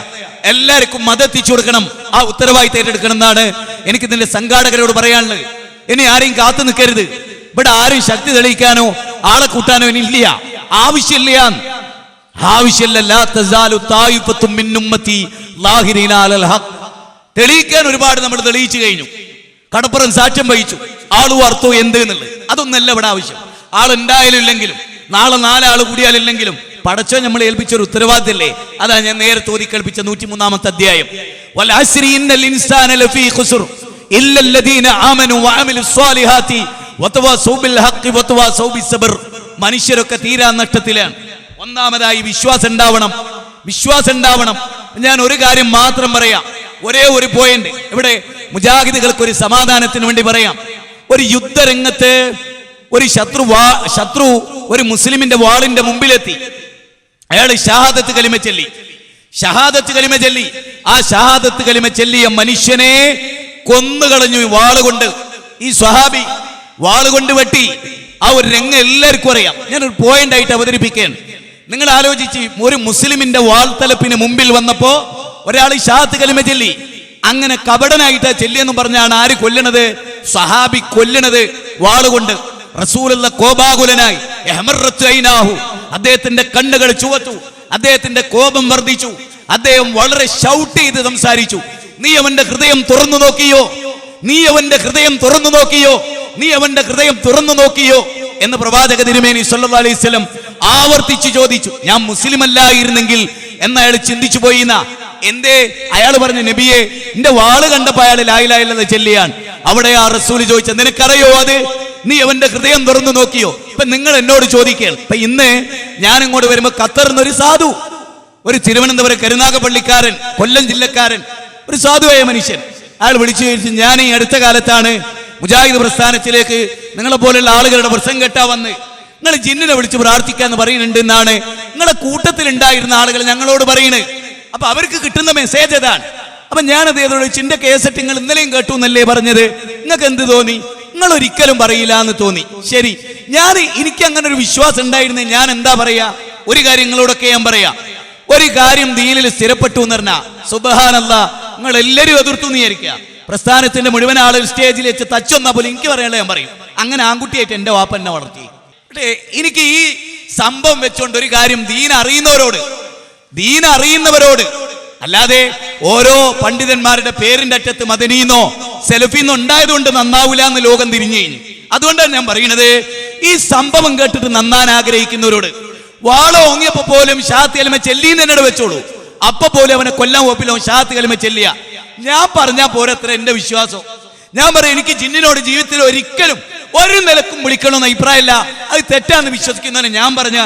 എല്ലാവർക്കും മതത്തിച്ചു കൊടുക്കണം, ആ ഉത്തരവാദിത്തം ഏറ്റെടുക്കണം എന്നാണ് എനിക്ക് ഇതിന്റെ സംഘാടകരോട് പറയാനുള്ളത്. ഇനി ആരെയും കാത്തു നിൽക്കരുത്. ഇവിടെ ആരും ശക്തി തെളിയിക്കാനോ ആളെ കൂട്ടാനോ ഇനി ഇല്ല, ആവശ്യമില്ല. തെളിയിക്കാൻ ഒരുപാട് നമ്മൾ തെളിയിച്ചു കഴിഞ്ഞു. കടപ്പുറം സാക്ഷ്യം വഹിച്ചു, ആളു അർത്ഥം എന്ത് എന്നുള്ളത്. അതൊന്നല്ല ഇവിടെ ആവശ്യം. ആളുണ്ടായാലും ഇല്ലെങ്കിലും, നാളെ 4 ആൾ കൂടിയാലില്ലെങ്കിലും പടച്ചോ നമ്മൾ ഏൽപ്പിച്ചൊരു ഉത്തരവാദിത്തല്ലേ. അതാ ഞാൻ നേരത്തെ ഓതി കേൾപ്പിച്ച 103-ാമത്തെ അധ്യായം. മനുഷ്യരൊക്കെ തീരാ നഷ്ടത്തിലാണ്. ഒന്നാമതായി വിശ്വാസം ഉണ്ടാവണം. ഞാൻ ഒരു കാര്യം മാത്രം പറയാം, ഒരേ ഒരു പോയിന്റ് ഇവിടെ മുജാഹിദുകൾക്ക് ഒരു സമാധാനത്തിന് വേണ്ടി പറയാം. ഒരു യുദ്ധരംഗത്ത് ഒരു ശത്രു ഒരു മുസ്ലിമിന്റെ വാളിന്റെ മുമ്പിലെത്തി. അയാൾ ഷഹാദത്ത് കലിമ ചൊല്ലി. ഷഹാദത്ത് കലിമ ചൊല്ലി. ആ ഷഹാദത്ത് കലിമ ചൊല്ലിയ മനുഷ്യനെ കൊന്നുകളഞ്ഞു വാളുകൊണ്ട്. ഈ സ്വഹാബി വാളുകൊണ്ട് വെട്ടി. ആ ഒരു രംഗം എല്ലാവർക്കും അറിയാം. ഞാനൊരു പോയിന്റ് ആയിട്ട് അവതരിപ്പിക്കുകയാണ്. നിങ്ങൾ ആലോചിച്ച്, ഒരു മുസ്ലിമിന്റെ വാൾത്തലപ്പിന് മുമ്പിൽ വന്നപ്പോ ഒരാൾ ഷഹാദത്ത് കലിമ ചൊല്ലി. അങ്ങനെ കപടനായിട്ട് ചെല്ലിയെന്ന് പറഞ്ഞാണ് ആര് കൊല്ലണത്? സ്വഹാബി കൊല്ലണത് വാളുകൊണ്ട്. റസൂലുള്ള കോപാകുലനായി, അദ്ദേഹത്തിന്റെ കണ്ണുകൾ ചുവച്ചു, അദ്ദേഹത്തിന്റെ കോപം വർദ്ധിച്ചു. അദ്ദേഹം വളരെ ഷൗട്ട് ചെയ്ത് സംസാരിച്ചു. നീ അവന്റെ ഹൃദയം തുറന്നു നോക്കിയോ? നീ അവന്റെ ഹൃദയം തുറന്നു നോക്കിയോ? നീ അവന്റെ ഹൃദയം തുറന്നു നോക്കിയോ എന്ന് പ്രവാചക തിരുമേനി സല്ലല്ലാഹു അലൈഹി വസല്ലം ആവർത്തിച്ചു ചോദിച്ചു. ഞാൻ മുസ്ലിം അല്ലായിരുന്നെങ്കിൽ എന്ന് അയാൾ ചിന്തിച്ചു പോയിന്ന. എന്തേ? അയാൾ പറഞ്ഞു, നബിയെ, എന്റെ വാള് കണ്ടപ്പോ അയാൾ ലാ ഇലാഹ ഇല്ലല്ലാഹ് ചെല്ലിയാൻ. അവിടെ ആ റസൂൽ ചോദിച്ച, നിനക്കറിയോ അത്? നീ അവന്റെ ഹൃദയം തുറന്നു നോക്കിയോ? ഇപ്പൊ നിങ്ങൾ എന്നോട് ചോദിക്കുകയാണ്. ഇപ്പൊ ഇന്ന് ഞാൻ ഇങ്ങോട്ട് വരുമ്പോ ഖത്തറിന്നൊരു സാധു, ഒരു തിരുവനന്തപുരം കരുനാഗപ്പള്ളിക്കാരൻ, കൊല്ലം ജില്ലക്കാരൻ, ഒരു സാധുവായ മനുഷ്യൻ, അയാൾ വിളിച്ചു ചോദിച്ചു, ഞാൻ ഈ അടുത്ത കാലത്താണ് മുജാഹിദ് പ്രസ്ഥാനത്തിലേക്ക് നിങ്ങളെ പോലെയുള്ള ആളുകളുടെ പ്രസംഗം കേട്ടാ വന്ന് നിങ്ങൾ ജിന്നിനെ വിളിച്ച് പ്രാർത്ഥിക്കാന്ന് പറയുന്നുണ്ട് എന്നാണ് നിങ്ങളെ കൂട്ടത്തിൽ ഉണ്ടായിരുന്ന ആളുകൾ ഞങ്ങളോട് പറയുന്നത്. അപ്പൊ അവർക്ക് കിട്ടുന്ന മെസ്സേജ് അതാണ്. അപ്പൊ ഞാനത് ചിന്റെ കേസറ്റ് നിങ്ങൾ ഇന്നലെയും കേട്ടു എന്നല്ലേ പറഞ്ഞത്? നിങ്ങൾക്ക് എന്ത് തോന്നി? നിങ്ങൾ ഒരിക്കലും പറയില്ല എന്ന് തോന്നി. ശരി, എനിക്ക് അങ്ങനെ ഒരു വിശ്വാസം ഉണ്ടായിരുന്നേ ഞാൻ എന്താ പറയാ? ഒരു കാര്യം നിങ്ങളോടൊക്കെ ഞാൻ പറയാ. ഒരു കാര്യം ദീനിൽ സ്ഥിരപ്പെട്ടു എന്ന് പറഞ്ഞാ സുബ്ഹാനല്ലാഹ്, നിങ്ങൾ എല്ലാവരും എതിർത്തു വിചാരിക്കുക. പ്രസ്ഥാനത്തിന്റെ മുഴുവൻ ആളുകൾ സ്റ്റേജിൽ വെച്ച് തച്ചൊന്നാ പോലും എനിക്ക് പറയാനുള്ള ഞാൻ പറയും. അങ്ങനെ ആൺകുട്ടിയായിട്ട് എന്റെ വാപ്പ എന്നെ വളർത്തി. എനിക്ക് ഈ സംഭവം വെച്ചുകൊണ്ട് ഒരു കാര്യം ദീൻ അറിയുന്നവരോട്, അല്ലാതെ ഓരോ പണ്ഡിതന്മാരുടെ പേരിന്റെ അറ്റത്ത് മദനീന്നോ സെലഫിന്നോ ഉണ്ടായതുകൊണ്ട് നന്നാവൂല എന്ന് ലോകം തിരിഞ്ഞു കഴിഞ്ഞു. അതുകൊണ്ടാണ് ഞാൻ പറയുന്നത്, ഈ സംഭവം കേട്ടിട്ട് നന്നാൻ ആഗ്രഹിക്കുന്നവരോട്, വാളോ ഓങ്ങിയപ്പോ പോലും ഷഹാദത്ത് കലിമ ചെല്ലിന്ന് എന്നോട് വെച്ചോളൂ. അപ്പൊ പോലും അവനെ കൊല്ലാൻ പോപ്പില്ലോ ഷഹാദത്ത് കലിമ ചെല്ലിയ. ഞാൻ പറഞ്ഞാ പോരത്ര എന്റെ വിശ്വാസം. ഞാൻ പറയും, എനിക്ക് ജിന്നിനോട് ജീവിതത്തിൽ ഒരിക്കലും ഒരു നിലക്കും വിളിക്കണമെന്ന് അഭിപ്രായമില്ല. അത് തെറ്റാന്ന് വിശ്വസിക്കുന്നവനെ ഞാൻ പറഞ്ഞ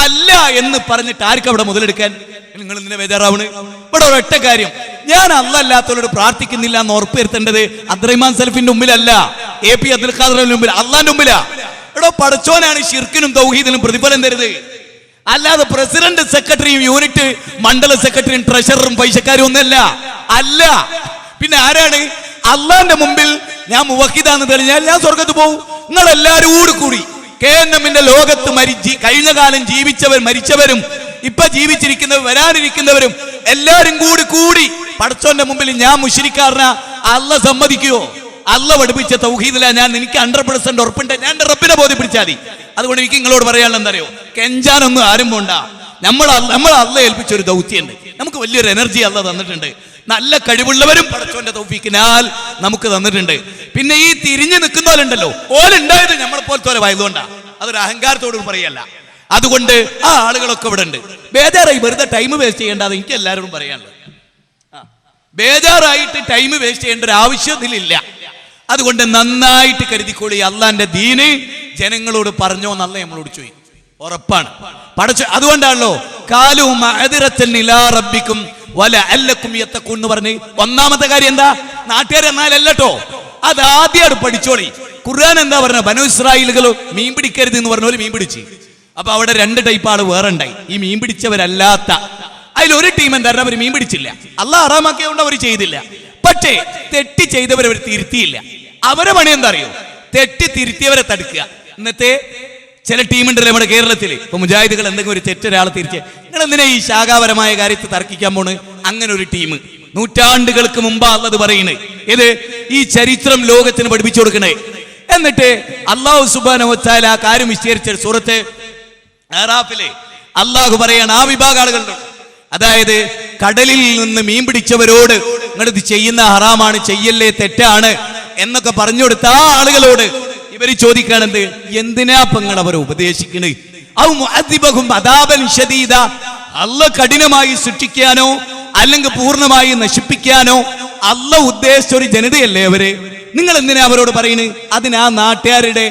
അല്ല എന്ന് പറഞ്ഞിട്ട് ആർക്കും അവിടെ മുതലെടുക്കാൻ? നിങ്ങൾ ഇങ്ങനെ ബേജാറാവണ്. ഇവിടെ ഒരൊറ്റ കാര്യം, ഞാൻ അല്ലാത്തവരോട് പ്രാർത്ഥിക്കുന്നില്ല എന്ന് ഉറപ്പുവരുത്തേണ്ടത് അബ്ദുറഹ്മാൻ സലഫിന്റെ മുമ്പിലല്ല, AP അബ്ദുൽ ഖാദറിന്റെ മുമ്പിൽ, അള്ളാന്റെ മുമ്പിലാ. എടോ, പടച്ചോനാണ് ശിർക്കിനും തൗഹീദിനും പ്രതിഫലം തരുന്നത്. അല്ലാതെ പ്രസിഡന്റ്, സെക്രട്ടറിയും യൂണിറ്റ് മണ്ഡല സെക്രട്ടറിയും ട്രഷററും പൈസക്കാരും ഒന്നല്ല. അല്ല, പിന്നെ ആരാണ്? അള്ളാന്റെ മുമ്പിൽ ഞാൻ മുവഹിദാന്ന് തെളിഞ്ഞാൽ ഞാൻ സ്വർഗത്ത് പോകും. നിങ്ങൾ എല്ലാവരും കൂടി KNMന്റെ ലോകത്ത് കഴിഞ്ഞ കാലം മരിച്ചവരും ഇപ്പൊ ജീവിച്ചിരിക്കുന്നവരും വരാനിരിക്കുന്നവരും എല്ലാരും കൂടി പടച്ചോന്റെ മുമ്പിൽ ഞാൻ മുശ്രിക്കാരന അള്ള സമ്മതിക്കുവോ? അള്ള പഠിപ്പിച്ച തൗഹീദില ഞാൻ, എനിക്ക് 100% ഉറപ്പുണ്ട്. ഞാൻ എന്റെ റബ്ബിനെ ബോധ്യപ്പിടിച്ചാൽ മതി. അതുകൊണ്ട് എനിക്ക് നിങ്ങളോട് പറയാനുള്ള എന്താ അറിയോ? കെഞ്ചാനൊന്നും ആരും പോണ്ട. നമ്മൾ അള്ള ഏൽപ്പിച്ചൊരു ദൗത്യമുണ്ട്. നമുക്ക് വലിയൊരു എനർജി അള്ള തന്നിട്ടുണ്ട്. നല്ല കഴിവുള്ളവരും പടച്ചോന്റെ തൗഫീഖിനാൽ നമുക്ക് തന്നിട്ടുണ്ട്. പിന്നെ ഈ തിരിഞ്ഞു നിൽക്കുന്നവരുണ്ടല്ലോ, ഓലുണ്ടായത് നമ്മളെ പോലത്തെ വായതുകൊണ്ടാ. അതൊരു അഹങ്കാരത്തോട് പറയല്ല. അതുകൊണ്ട് ആ ആളുകളൊക്കെ ഇവിടെ ഉണ്ട്. ബേജാറായി വെറുതെ ടൈം വേസ്റ്റ് ചെയ്യേണ്ടത് എനിക്ക് എല്ലാവരോടും പറയാനുള്ളത്. ബേജാറായിട്ട് ടൈം വേസ്റ്റ് ചെയ്യേണ്ട ഒരു ആവശ്യത്തിലില്ല. അതുകൊണ്ട് നന്നായിട്ട് കരുതിക്കോളി. അള്ളാന്റെ ദീന് ജനങ്ങളോട് പറഞ്ഞോ എന്നല്ല നമ്മളോട് ചോദിക്കും, ഉറപ്പാണ്. അതുകൊണ്ടാണല്ലോ കാലു മഅദിറത്തൻ ഇലാ റബ്ബിക്കും വലഅല്ലക്കും യത്തഖൂൻ എന്ന് പറഞ്ഞ്. ഒന്നാമത്തെ കാര്യം എന്താ? നാട്ടുകാർ എന്നാലല്ലോ, അത് ആദ്യമായിട്ട് പഠിച്ചോളി. ഖുർആൻ എന്താ പറഞ്ഞ? ബനു ഇസ്രായേലുകൾ മീൻ പിടിക്കരുത് എന്ന് പറഞ്ഞ പോലെ മീൻ പിടിച്ച്. അപ്പൊ അവിടെ 2 ടൈപ്പ് ആള് വേറെ ഉണ്ടായി. ഈ മീൻ പിടിച്ചവരല്ലാത്ത അതിലൊരു ടീം എന്താ, അവർ മീൻ പിടിച്ചില്ല, അള്ളാഹ് ഹറാമാക്കിയതുകൊണ്ട് അവർ ചെയ്തില്ല. പക്ഷേ തെറ്റി ചെയ്തവരവർ തിരുത്തിയില്ല. അവരെ പണി എന്താ അറിയോ? തെറ്റി തിരുത്തിയവരെ തടുക്കുക. ഇന്നത്തെ ചില ടീമുണ്ടല്ലോ നമ്മുടെ കേരളത്തിൽ, ഇപ്പൊ മുജാഹിദുകൾ എന്തെങ്കിലും ഒരു തെറ്റൊരാളെ തിരിച്ച്, നിങ്ങൾ എന്തിനാ ഈ ശാഖാപരമായ കാര്യത്തിൽ തർക്കിക്കാൻ പോണ്? അങ്ങനെ ഒരു ടീം നൂറ്റാണ്ടുകൾക്ക് മുമ്പാ ഉള്ളത് പറയുന്നത്. ഇത് ഈ ചരിത്രം ലോകത്തിന് പഠിപ്പിച്ചു കൊടുക്കണേ. എന്നിട്ട് അല്ലാഹു സുബ്ഹാനഹു വ തആല ആ കാര്യം വിശദീകരിച്ച സൂറത്ത് അറാഫിലെ അല്ലാഹു പറയാണ്, ആ വിഭാഗം ആളുകളുണ്ട്, അതായത് കടലിൽ നിന്ന് മീൻ പിടിച്ചവരോട് നിങ്ങൾ ഇത് ചെയ്യുന്ന ഹറാമാണ്, ചെയ്യല്ലേ, തെറ്റാണ് എന്നൊക്കെ പറഞ്ഞു കൊടുത്ത ആ ആളുകളോട് ഇവര് ചോദിക്കാണെന്ത്? എന്തിനാ നിങ്ങൾ അവരെ ഉപദേശിക്കണേ? അല്ല കഠിനമായി സൃഷ്ടിക്കാനോ അല്ലെങ്കിൽ പൂർണ്ണമായി നശിപ്പിക്കാനോ അല്ല ഉദ്ദേശിച്ച ഒരു ജനതയല്ലേ അവര്? നിങ്ങൾ എന്തിനാ അവരോട് പറയുന്നത്? അതിന് ആ നാട്ടുകാരുടെ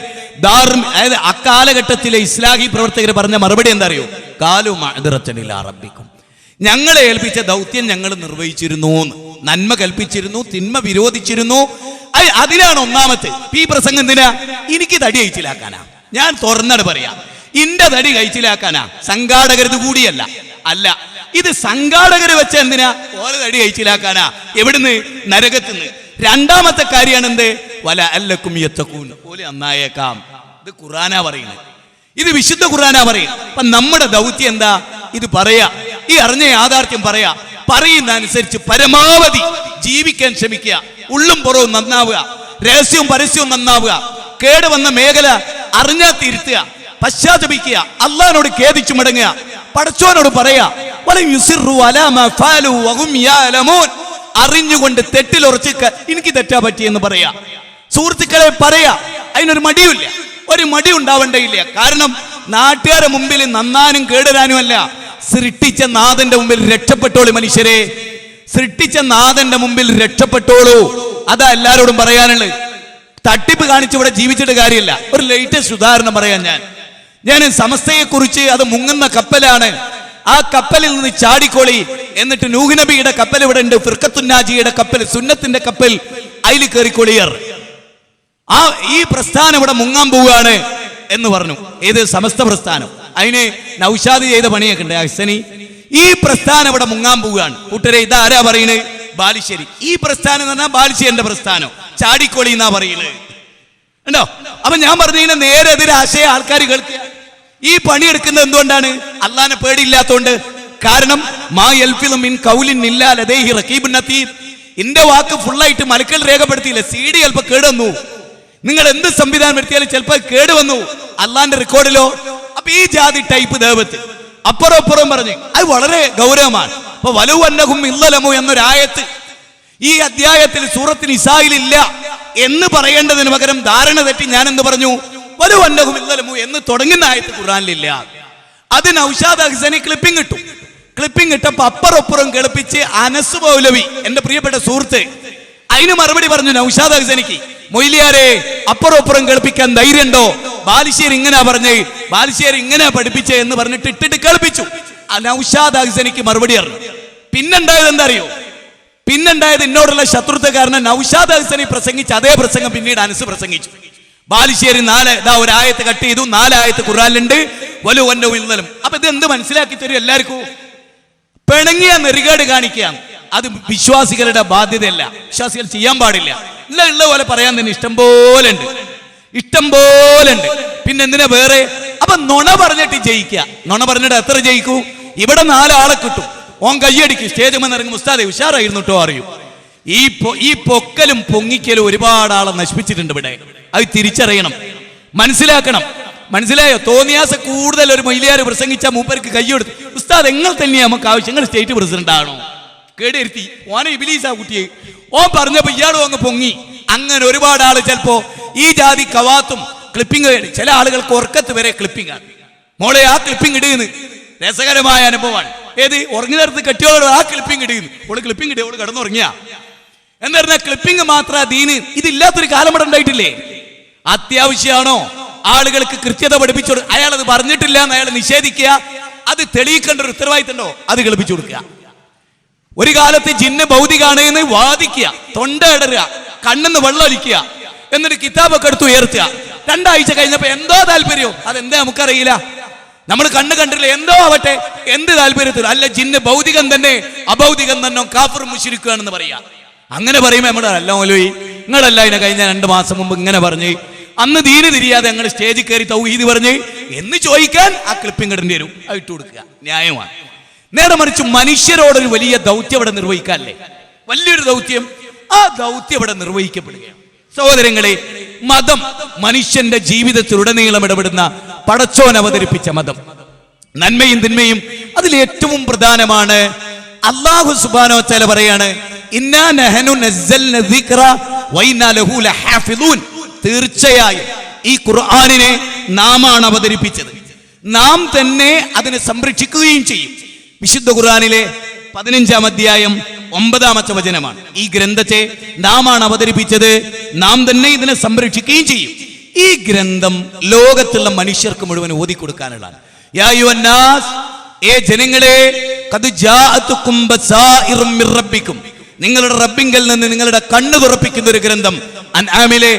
അതായത് അക്കാലഘട്ടത്തിലെ ഇസ്ലാഹി പ്രവർത്തകർ പറഞ്ഞ മറുപടി എന്താ അറിയോ? കാലു മഅദിറത്തൻ ഇലാ റബ്ബിക്കും, ഞങ്ങളെ ഏൽപ്പിച്ച ദൗത്യം ഞങ്ങൾ നിർവഹിച്ചിരുന്നു, നന്മ കൽപ്പിച്ചിരുന്നു, തിന്മ വിരോധിച്ചിരുന്നു. അതിലാണ് ഒന്നാമത്തെ. ഈ പ്രസംഗം എന്തിനാ? എനിക്ക് തടി കഴിച്ചിലാക്കാനാ. ഞാൻ തുറന്നാണ് പറയാം, ഇന്റെ തടി കഴിച്ചിലാക്കാനാ. സംഘാടകരത് കൂടിയല്ല. അല്ല, ഇത് സംഘാടകര് വെച്ച എന്തിനാ? ഓല തടി കഴിച്ചിലാക്കാനാ. എവിടുന്ന്? നരകത്തുനിന്ന്. രണ്ടാമത്തെ കാര്യമാണ് എന്ത്? വല അല്ലക്കും യത്തഖൂൻ, ഓല് നന്നായേക്കാം. ഇത് ഖുർആനാ പറയുന്നത്, ഇത് വിശുദ്ധ ഖുർആനാ പറയും. അപ്പൊ നമ്മുടെ ദൗത്യം എന്താ? ഇത് പറയാ, ഈ അറിഞ്ഞ യാഥാർത്ഥ്യം പറയാ, പറയുന്ന അനുസരിച്ച് പരമാവധി ജീവിക്കാൻ ശ്രമിക്കുക. ഉള്ളും പുറവും നന്നാവുക, രഹസ്യവും പരസ്യവും നന്നാവുക. കേടുവന്ന മേഖല അറിഞ്ഞാ തിരുത്തുക, പശ്ചാത്തപിക്കുക, അള്ളാഹിനോട് ഖേദിച്ചു മടങ്ങുക, പടച്ചോനോട് പറയാ. അറിഞ്ഞുകൊണ്ട് തെറ്റിലുറച്ച് എനിക്ക് തെറ്റാ പറ്റിയെന്ന് പറയാ. സുഹൃത്തുക്കളെ പറയാ, അതിനൊരു മടിയില്ല, ഒരു മടി ഉണ്ടാവേണ്ടയില്ല. കാരണം നാട്ടുകാരെ മുമ്പിൽ നന്നാനും കേടുവരാനും അല്ല, സൃഷ്ടിച്ച നാഥന്റെ മുമ്പിൽ രക്ഷപ്പെട്ടോളൂ മനുഷ്യരെ, സൃഷ്ടിച്ച നാഥന്റെ മുമ്പിൽ രക്ഷപ്പെട്ടോളൂ. അതാ എല്ലാരോടും പറയാനുള്ളത്. തട്ടിപ്പ് കാണിച്ച് ഇവിടെ ജീവിച്ചിട്ട് കാര്യമില്ല. ഒരു ലേറ്റസ്റ്റ് ഉദാഹരണം പറയാൻ ഞാൻ സമസ്തയെ കുറിച്ച്, അത് മുങ്ങുന്ന കപ്പലാണ്. ആ കപ്പലിൽ നിന്ന് ചാടിക്കോളി, എന്നിട്ട് നൂഹ് നബിയുടെ കപ്പൽ ഇവിടെ ഉണ്ട്, ഫിർഖത്തുന്നാജിയുടെ കപ്പൽ, സുന്നത്തിന്റെ കപ്പൽ, അതിൽ കയറിക്കൊളിയർ. ഈ പ്രസ്ഥാനം ഇവിടെ മുങ്ങാൻ പോവുകയാണ് എന്ന് പറഞ്ഞു. ഏത്? സമസ്ത പ്രസ്ഥാനം. അതിന് നൗഷാദ് ചെയ്ത പണിയൊക്കെ ഉണ്ട് ഹസനി. ഈ പ്രസ്ഥാനം ഇവിടെ മുങ്ങാൻ പോവുകയാണ്. കൂട്ടരെ, ഇതാരാ പറയുന്നത്? ബാലുശ്ശേരി. ഈ പ്രസ്ഥാനം എന്ന് പറഞ്ഞാൽ ബാലുശ്ശേരിന്റെ പ്രസ്ഥാനം, ചാടിക്കോളി എന്നാ പറയുന്നത്. ഉണ്ടോ? അപ്പൊ ഞാൻ പറഞ്ഞതിന് നേരെ എതിരെ ആശയ ആൾക്കാർ കേൾക്കുക. ഈ പണിയെടുക്കുന്നത് എന്തുകൊണ്ടാണ്? അള്ളാനെ പേടിയില്ലാത്തോണ്ട്. കാരണം എന്റെ വാക്ക് ഫുള്ളായിട്ട് മലക്കൽ രേഖപ്പെടുത്തിയില്ല, CD ചിലപ്പോ കേടുവന്നു. നിങ്ങൾ എന്ത് സംവിധാനം വരുത്തിയാലും ചിലപ്പോൾ കേടുവന്നു അള്ളാന്റെ റെക്കോർഡിലോ. അപ്പൊ ഈ ജാതി ടൈപ്പ് ദേവത്ത് അപ്പുറം പറഞ്ഞു, അത് വളരെ ഗൗരവമാണ്. അപ്പൊ വലുവന്നഹും ഇല്ലലമു എന്നൊരായത്ത് ഈ അധ്യായത്തിൽ സൂറത്തിൽ നിസായിൽ ഇല്ല എന്ന് പറയേണ്ടതിന് പകരം ധാരണ തെറ്റി ഞാൻ എന്ത് പറഞ്ഞു? വലുവന്നഹും ഇല്ലലമു എന്ന് തുടങ്ങുന്ന ആയത്ത് ഖുർആനിലില്ല. അത് നൗഷാദ് ഹസനി ക്ലിപ്പിംഗ് ഇട്ടു. ക്ലിപ്പിംഗ് ഇട്ടപ്പോ അപ്പുറം കേൾപ്പിച്ച് അനസ് മൗലവി, എന്റെ പ്രിയപ്പെട്ട സുഹൃത്ത്, അതിന് മറുപടി പറഞ്ഞു നൗഷാദ് ഹസനിക്ക്, മൊയ്ലിയാരെ അപ്പുറം കേൾപ്പിക്കാൻ ധൈര്യമുണ്ടോ? ബാലുശ്ശേരി ഇങ്ങനെ പറഞ്ഞേ, ബാലുശ്ശേരി ഇങ്ങനെ പഠിപ്പിച്ചേ എന്ന് പറഞ്ഞിട്ട് ഇട്ടിട്ട് കേൾപ്പിച്ചു. നൗഷാദ് ഹസനിക്ക് മറുപടി അറിഞ്ഞു. പിന്നുണ്ടായത് എന്താ അറിയോ? പിന്നുണ്ടായത് എന്നോടുള്ള ശത്രുത്വ. നൗഷാദ് ഹസനി പ്രസംഗിച്ച് അതേ പ്രസംഗം പിന്നീട് അനസ് പ്രസംഗിച്ചു. ബാലുശ്ശേരി ഒരു ആയത്ത് കട്ട് ചെയ്തു, 4 ആയത്ത് ഖുർആനിലുണ്ട്, വലുവന്നഹും ഇല്ലലം. അപ്പൊ ഇത് എന്ത് മനസ്സിലാക്കി തരും എല്ലാവർക്കും? പിണങ്ങിയ നെറികേട് കാണിക്കുക, അത് വിശ്വാസികളുടെ ബാധ്യതയല്ല, വിശ്വാസികൾ ചെയ്യാൻ പാടില്ല. ഉള്ള പോലെ പറയാൻ തന്നെ ഇഷ്ടം പോലെ ഉണ്ട്. പിന്നെ എന്തിനാ വേറെ? അപ്പൊ നുണ പറഞ്ഞിട്ട് ജയിക്കുക. നുണ പറഞ്ഞിട്ട് എത്ര ജയിക്കൂ? ഇവിടെ 4 ആളെ കിട്ടും. ഓൻ കയ്യടിക്കും, സ്റ്റേജ് ഇറങ്ങും, ഉസ്താദെ ഉഷാറായിരുന്നു കേട്ടോ അറിയൂ. ഈ പൊക്കലും പൊങ്ങിക്കലും ഒരുപാട് ആളെ നശിപ്പിച്ചിട്ടുണ്ട് ഇവിടെ. അത് തിരിച്ചറിയണം, മനസ്സിലാക്കണം. മനസ്സിലായോ? തോന്നിയാസ കൂടുതൽ ഒരു മൊയ്ലിയാർ പ്രസംഗിച്ച മൂപ്പർക്ക് കയ്യെടുത്ത്, ഉസ്താദ് എങ്ങൾ തന്നെയാ നമുക്ക് ആവശ്യം, നിങ്ങൾ സ്റ്റേറ്റ് പ്രസിഡന്റ് ആണോ? കേടിരുത്തി ഓനെ ഇബിലീസാ കുട്ടിയെ. ഓൻ പറഞ്ഞപ്പോ ഇയാളും അങ്ങ് പൊങ്ങി. അങ്ങനെ ഒരുപാട് ആള് ചിലപ്പോ ഈ ജാതി കവാത്തും ക്ലിപ്പിംഗ്, ചില ആളുകൾക്ക് ഉറക്കത്ത് വരെ ക്ലിപ്പിംഗ് ആണ്. മോളെ ആ ക്ലിപ്പിംഗ് ഇടുന്നു, രസകരമായ അനുഭവമാണ്. ഏത്? ഉറങ്ങി നേരത്ത് കെട്ടിയോളോട് ആ ക്ലിപ്പിംഗ് ഇടുന്നു. ഓള് ക്ലിപ്പിംഗ് ഇടേ, ഓള് കിടന്നുറങ്ങിയ എന്ന് പറഞ്ഞാൽ ക്ലിപ്പിംഗ് മാത്രം ദീന്. ഇതില്ലാത്തൊരു കാലം ഇവിടെ ഉണ്ടായിട്ടില്ലേ? അത്യാവശ്യമാണോ ആളുകൾക്ക് കൃത്യത പഠിപ്പിച്ചു? അയാളത് പറഞ്ഞിട്ടില്ല എന്ന് അയാൾ നിഷേധിക്കുക, അത് തെളിയിക്കേണ്ട ഒരു ഉത്തരവാദിത്തം ഉണ്ടോ? അത് കേൾപ്പിച്ചു കൊടുക്കുക. ഒരു കാലത്ത് ജിന്ന് ഭൗതികാണ് എന്ന് വാദിക്കുക, തൊണ്ട ഇടറുക, കണ്ണെന്ന് വെള്ളം ഒലിക്കുക, എന്നിട്ട് കിതാബൊക്കെ എടുത്ത് ഉയർത്തുക. 2 ആഴ്ച കഴിഞ്ഞപ്പോ എന്തോ താല്പര്യം, അതെന്താ നമുക്കറിയില്ല, നമ്മൾ കണ്ടില്ല, എന്തോ ആവട്ടെ, എന്ത് താല്പര്യത്തിൽ അല്ല, ജിന്ന് ഭൗതികം തന്നെ അഭൗതികം തന്നെ കാഫിർ മുശ്രിക്കാണെന്ന് പറയാ. അങ്ങനെ പറയുമ്പോ നമ്മുടെ അല്ല മൗലവി, നിങ്ങളല്ല ഇതിനെ കഴിഞ്ഞ 2 മാസം മുമ്പ് ഇങ്ങനെ പറഞ്ഞ്, അന്ന് ദീന് തിരിയാതെ ഞങ്ങൾ സ്റ്റേജിൽ കയറി തൗഹീദ് പറഞ്ഞ് എന്ന് ചോദിക്കാൻ ആ ക്ലിപ്പിംഗ് ഇടേണ്ടി വരും. അത് ഇട്ട് കൊടുക്കുക, ന്യായമാണ്. നേരെ മറിച്ച് മനുഷ്യരോടൊരു വലിയ ദൗത്യം ഇവിടെ നിർവഹിക്കാല്ലേ, വലിയൊരു ദൗത്യം. ആ ദൗത്യം ഇവിടെ നിർവഹിക്കപ്പെടുകയാണ്. സഹോദരങ്ങളെ, മതം മനുഷ്യന്റെ ജീവിതത്തിലുടനീളം ഇടപെടുന്ന പടച്ചോൻ അവതരിപ്പിച്ച മതം, നന്മയും തിന്മയും അതിൽ ഏറ്റവും പ്രധാനമാണ്. അല്ലാഹു സുബ്ഹാനഹു വ തആല പറയാണ്, ഇന്നാ നഹ്നു നസ്സൽന ദിക്റ വ ഇന്നാ ലഹു ലഹാഫിദൂൻ. തീർച്ചയായും ഈ ഖുർആനിനെ നാമാണ് അവതരിപ്പിച്ചത്, നാം തന്നെ അതിനെ സംരക്ഷിക്കുകയും ചെയ്യും. വിശുദ്ധ ഖുർആനിലെ 15-ാം അധ്യായം 9-ാമത്തെ വചനമാണ്. ഈ ഗ്രന്ഥത്തെ നാമാണ് അവതരിപ്പിച്ചത്, നാം തന്നെ ഇതിനെ സംരക്ഷിക്കുകയും ചെയ്യും. ഈ ഗ്രന്ഥം ലോകത്തുള്ള മനുഷ്യർക്ക് മുഴുവൻ ഓതിക്കൊടുക്കാനുള്ളതാണ്. യാ അയ്യുഹന്നാസ്, ഏ ജനങ്ങളെ, ഖദ് ജാഅതുകും ബസായിറും മിർ റബ്ബിക്കും, നിങ്ങളുടെ റബ്ബിങ്കൽ നിന്ന് നിങ്ങളുടെ കണ്ണ് തുറപ്പിക്കുന്ന ഒരു ഗ്രന്ഥം. അൻആമിലെ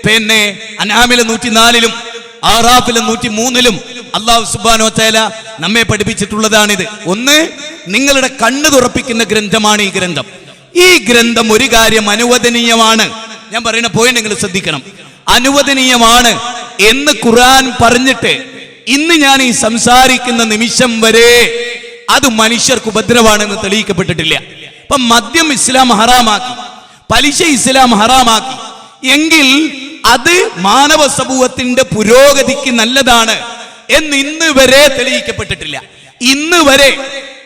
104-ലും ആറാഫിലെ 103-ലും അല്ലാഹു സുബ്ഹാനഹു വ തആല നമ്മെ പഠിപ്പിച്ചിട്ടുള്ളതാണിത്. ഒന്ന്, നിങ്ങളുടെ കണ്ണ് തുറപ്പിക്കുന്ന ഗ്രന്ഥമാണ് ഈ ഗ്രന്ഥം. ഈ ഗ്രന്ഥം ഒരു കാര്യം അനുവദനീയമാണ്. ഞാൻ പറയുന്ന പോയിന്റ് നിങ്ങൾ ശ്രദ്ധിക്കണം. അനുവദനീയമാണ് എന്ന് ഖുർആൻ പറഞ്ഞിട്ട് ഇന്ന് ഞാൻ ഈ സംസാരിക്കുന്ന നിമിഷം വരെ അത് മനുഷ്യർക്ക് ഉപദ്രവമാണെന്ന് തെളിയിക്കപ്പെട്ടിട്ടില്ല. അപ്പൊ മദ്യം ഇസ്ലാം ഹറാമാക്കി, പലിശ ഇസ്ലാം ഹറാമാക്കി എങ്കിൽ അത് മാനവ സമൂഹത്തിന്റെ പുരോഗതിക്ക് നല്ലതാണ് എന്ന് ഇന്ന് വരെ തെളിയിക്കപ്പെട്ടിട്ടില്ല. ഇന്ന് വരെ.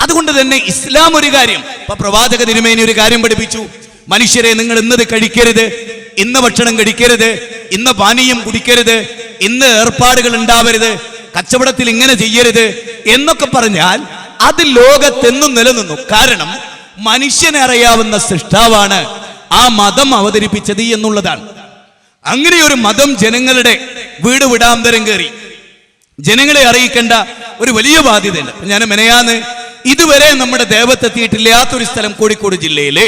അതുകൊണ്ട് തന്നെ ഇസ്ലാം ഒരു കാര്യം, ഇപ്പൊ പ്രവാചക തിരുമേനി ഒരു കാര്യം പഠിപ്പിച്ചു. മനുഷ്യരെ, നിങ്ങൾ ഇന്നത് കഴിക്കരുത്, ഇന്ന് ഭക്ഷണം കഴിക്കരുത്, ഇന്ന് പാനീയം കുടിക്കരുത്, ഇന്ന് ഏർപ്പാടുകൾ ഉണ്ടാവരുത്, കച്ചവടത്തിൽ ഇങ്ങനെ ചെയ്യരുത് എന്നൊക്കെ പറഞ്ഞാൽ അത് ലോകത്തെന്നും നിലനിന്നു. കാരണം മനുഷ്യനെ അറിയാവുന്ന സൃഷ്ടാവാണ് ആ മതം അവതരിപ്പിച്ചത് എന്നുള്ളതാണ്. അങ്ങനെ ഒരു മതം ജനങ്ങളുടെ വീട് വിടാന്തരം കയറി ജനങ്ങളെ അറിയിക്കേണ്ട ഒരു വലിയ ബാധ്യതയുണ്ട്. ഞാൻ മെനയാന്ന് ഇതുവരെ നമ്മുടെ ദേവത്തെത്തിയിട്ടില്ലാത്തൊരു സ്ഥലം കോഴിക്കോട് ജില്ലയിലെ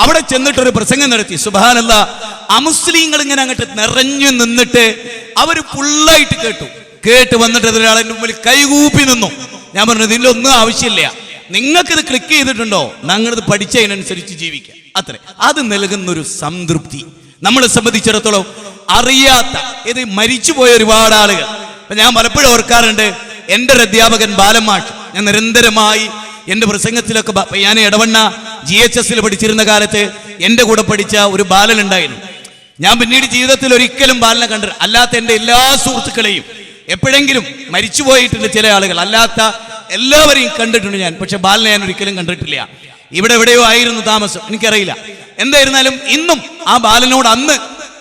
അവിടെ ചെന്നിട്ടൊരു പ്രസംഗം നടത്തി. സുബ്ഹാനല്ലാഹ്, അമുസ്ലിങ്ങൾ ഇങ്ങനെ അങ്ങോട്ട് നിറഞ്ഞു നിന്നിട്ട് അവർ ഫുള്ളായിട്ട് കേട്ട് വന്നിട്ട് ഒരാളെ മുമ്പിൽ കൈകൂപ്പി നിന്നു. ഞാൻ പറഞ്ഞു, ഇതിൻ്റെ ഒന്നും ആവശ്യമില്ല, നിങ്ങൾക്കിത് ക്ലിക്ക് ചെയ്തിട്ടുണ്ടോ, ഞങ്ങളിത് പഠിച്ചതിനനുസരിച്ച് ജീവിക്കാം, അത്രേ. അത് നൽകുന്നൊരു സംതൃപ്തി നമ്മളെ സംബന്ധിച്ചിടത്തോളം അറിയാത്ത ഇത് മരിച്ചുപോയ ഒരുപാട് ആളുകൾ. അപ്പൊ ഞാൻ പലപ്പോഴും ഓർക്കാറുണ്ട്, എൻ്റെ ഒരു അധ്യാപകൻ ബാലമാഷ്, ഞാൻ നിരന്തരമായി എൻ്റെ പ്രസംഗത്തിലൊക്കെ, ഞാൻ ഇടവണ്ണ GHS പഠിച്ചിരുന്ന കാലത്ത് എൻ്റെ കൂടെ പഠിച്ച ഒരു ബാലൻ ഉണ്ടായിരുന്നു. ഞാൻ പിന്നീട് ജീവിതത്തിൽ ഒരിക്കലും ബാലനെ കണ്ടിട്ട്, അല്ലാത്ത എൻ്റെ എല്ലാ സുഹൃത്തുക്കളെയും എപ്പോഴെങ്കിലും മരിച്ചുപോയിട്ടുണ്ട് ചില ആളുകൾ, അല്ലാത്ത എല്ലാവരെയും കണ്ടിട്ടുണ്ട് ഞാൻ. പക്ഷെ ബാലനെ ഞാൻ ഒരിക്കലും കണ്ടിട്ടില്ല. ഇവിടെ എവിടെയോ ആയിരുന്നു താമസം, എനിക്കറിയില്ല. എന്തായിരുന്നാലും ഇന്നും ആ ബാലനോട്, അന്ന്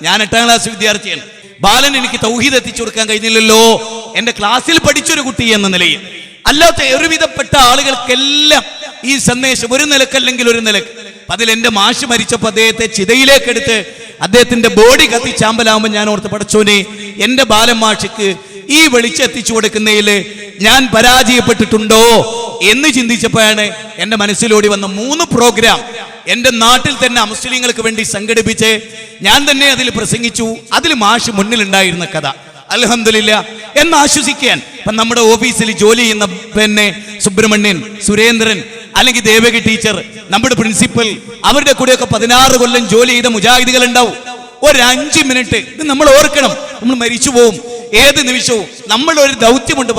ഞാൻ 8ാം ക്ലാസ് വിദ്യാർത്ഥിയാണ്, ബാലൻ എനിക്ക് തൗഹീദ് എത്തിച്ചു കൊടുക്കാൻ കഴിഞ്ഞില്ലല്ലോ എൻ്റെ ക്ലാസ്സിൽ പഠിച്ചൊരു കുട്ടി എന്ന നിലയിൽ. അല്ലാത്ത ഒരുവിധപ്പെട്ട ആളുകൾക്കെല്ലാം ഈ സന്ദേശം ഒരു നിലക്കല്ലെങ്കിൽ ഒരു നിലക്ക്. അതിൽ എൻ്റെ മാഷ് മരിച്ചപ്പോൾ അദ്ദേഹത്തെ ചിതയിലേക്ക് എടുത്ത് അദ്ദേഹത്തിന്റെ ബോഡി കത്തിച്ചാമ്പലാവുമ്പോൾ ഞാൻ ഓർത്ത്, പടച്ചോനെ, എൻ്റെ ബാലൻ മാഷിക്ക് ഈ വെളിച്ചം എത്തിച്ചു കൊടുക്കുന്നതിൽ ഞാൻ പരാജയപ്പെട്ടിട്ടുണ്ടോ എന്ന് ചിന്തിച്ചപ്പോഴാണ് എൻ്റെ മനസ്സിലോടി വന്ന 3 പ്രോഗ്രാം എൻ്റെ നാട്ടിൽ തന്നെ മുസ്ലിങ്ങൾക്ക് വേണ്ടി സംഘടിപ്പിച്ച് ഞാൻ തന്നെ അതിൽ പ്രസംഗിച്ചു. അതിൽ മാഷ് മുന്നിലുണ്ടായിരുന്ന കഥ അൽഹംദുലില്ലാ എന്ന് ആശ്വസിക്കാൻ. ഇപ്പം നമ്മുടെ ഓഫീസിൽ ജോലി ചെയ്യുന്ന പിന്നെ സുബ്രഹ്മണ്യൻ, സുരേന്ദ്രൻ, അല്ലെങ്കിൽ ദേവകി ടീച്ചർ, നമ്മുടെ പ്രിൻസിപ്പൽ, അവരുടെ കൂടെയൊക്കെ 16 കൊല്ലം ജോലി ചെയ്ത മുജാഹിദികൾ ഉണ്ടാവും. ഒരു 5 മിനിറ്റ് ഇത് നമ്മൾ ഓർക്കണം. നമ്മൾ മരിച്ചു പോവും ഏത് നിമിഷവും. നമ്മൾ ഒരു ദൗത്യമുണ്ട്.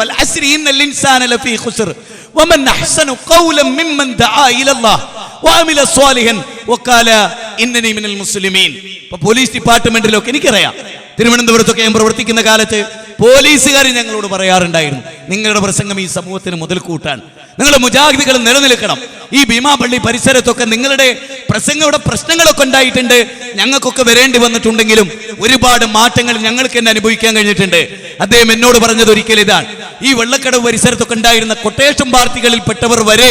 പോലീസ് ഡിപ്പാർട്ട്മെന്റിലൊക്കെ എനിക്കറിയാം, തിരുവനന്തപുരത്തൊക്കെ ഞാൻ പ്രവർത്തിക്കുന്ന കാലത്ത് പോലീസുകാർ ഞങ്ങളോട് പറയാറുണ്ടായിരുന്നു, നിങ്ങളുടെ പ്രസംഗം ഈ സമൂഹത്തിന് മുതൽക്കൂട്ടാണ്, നിങ്ങൾ മുജാഹിദുകൾ നിലനിൽക്കണം. ഈ ഭീമാപള്ളി പരിസരത്തൊക്കെ നിങ്ങളുടെ പ്രസംഗയുടെ പ്രശ്നങ്ങളൊക്കെ ഉണ്ടായിട്ടുണ്ട്, ഞങ്ങൾക്കൊക്കെ വരേണ്ടി വന്നിട്ടുണ്ടെങ്കിലും ഒരുപാട് മാറ്റങ്ങൾ ഞങ്ങൾക്ക് തന്നെ അനുഭവിക്കാൻ കഴിഞ്ഞിട്ടുണ്ട്. അദ്ദേഹം എന്നോട് പറഞ്ഞത് ഒരിക്കൽ ഇതാണ്, ഈ വെള്ളക്കടവ് പരിസരത്തൊക്കെ ഉണ്ടായിരുന്ന കൊട്ടേഷൻ പാർട്ടികളിൽ പെട്ടവർ വരെ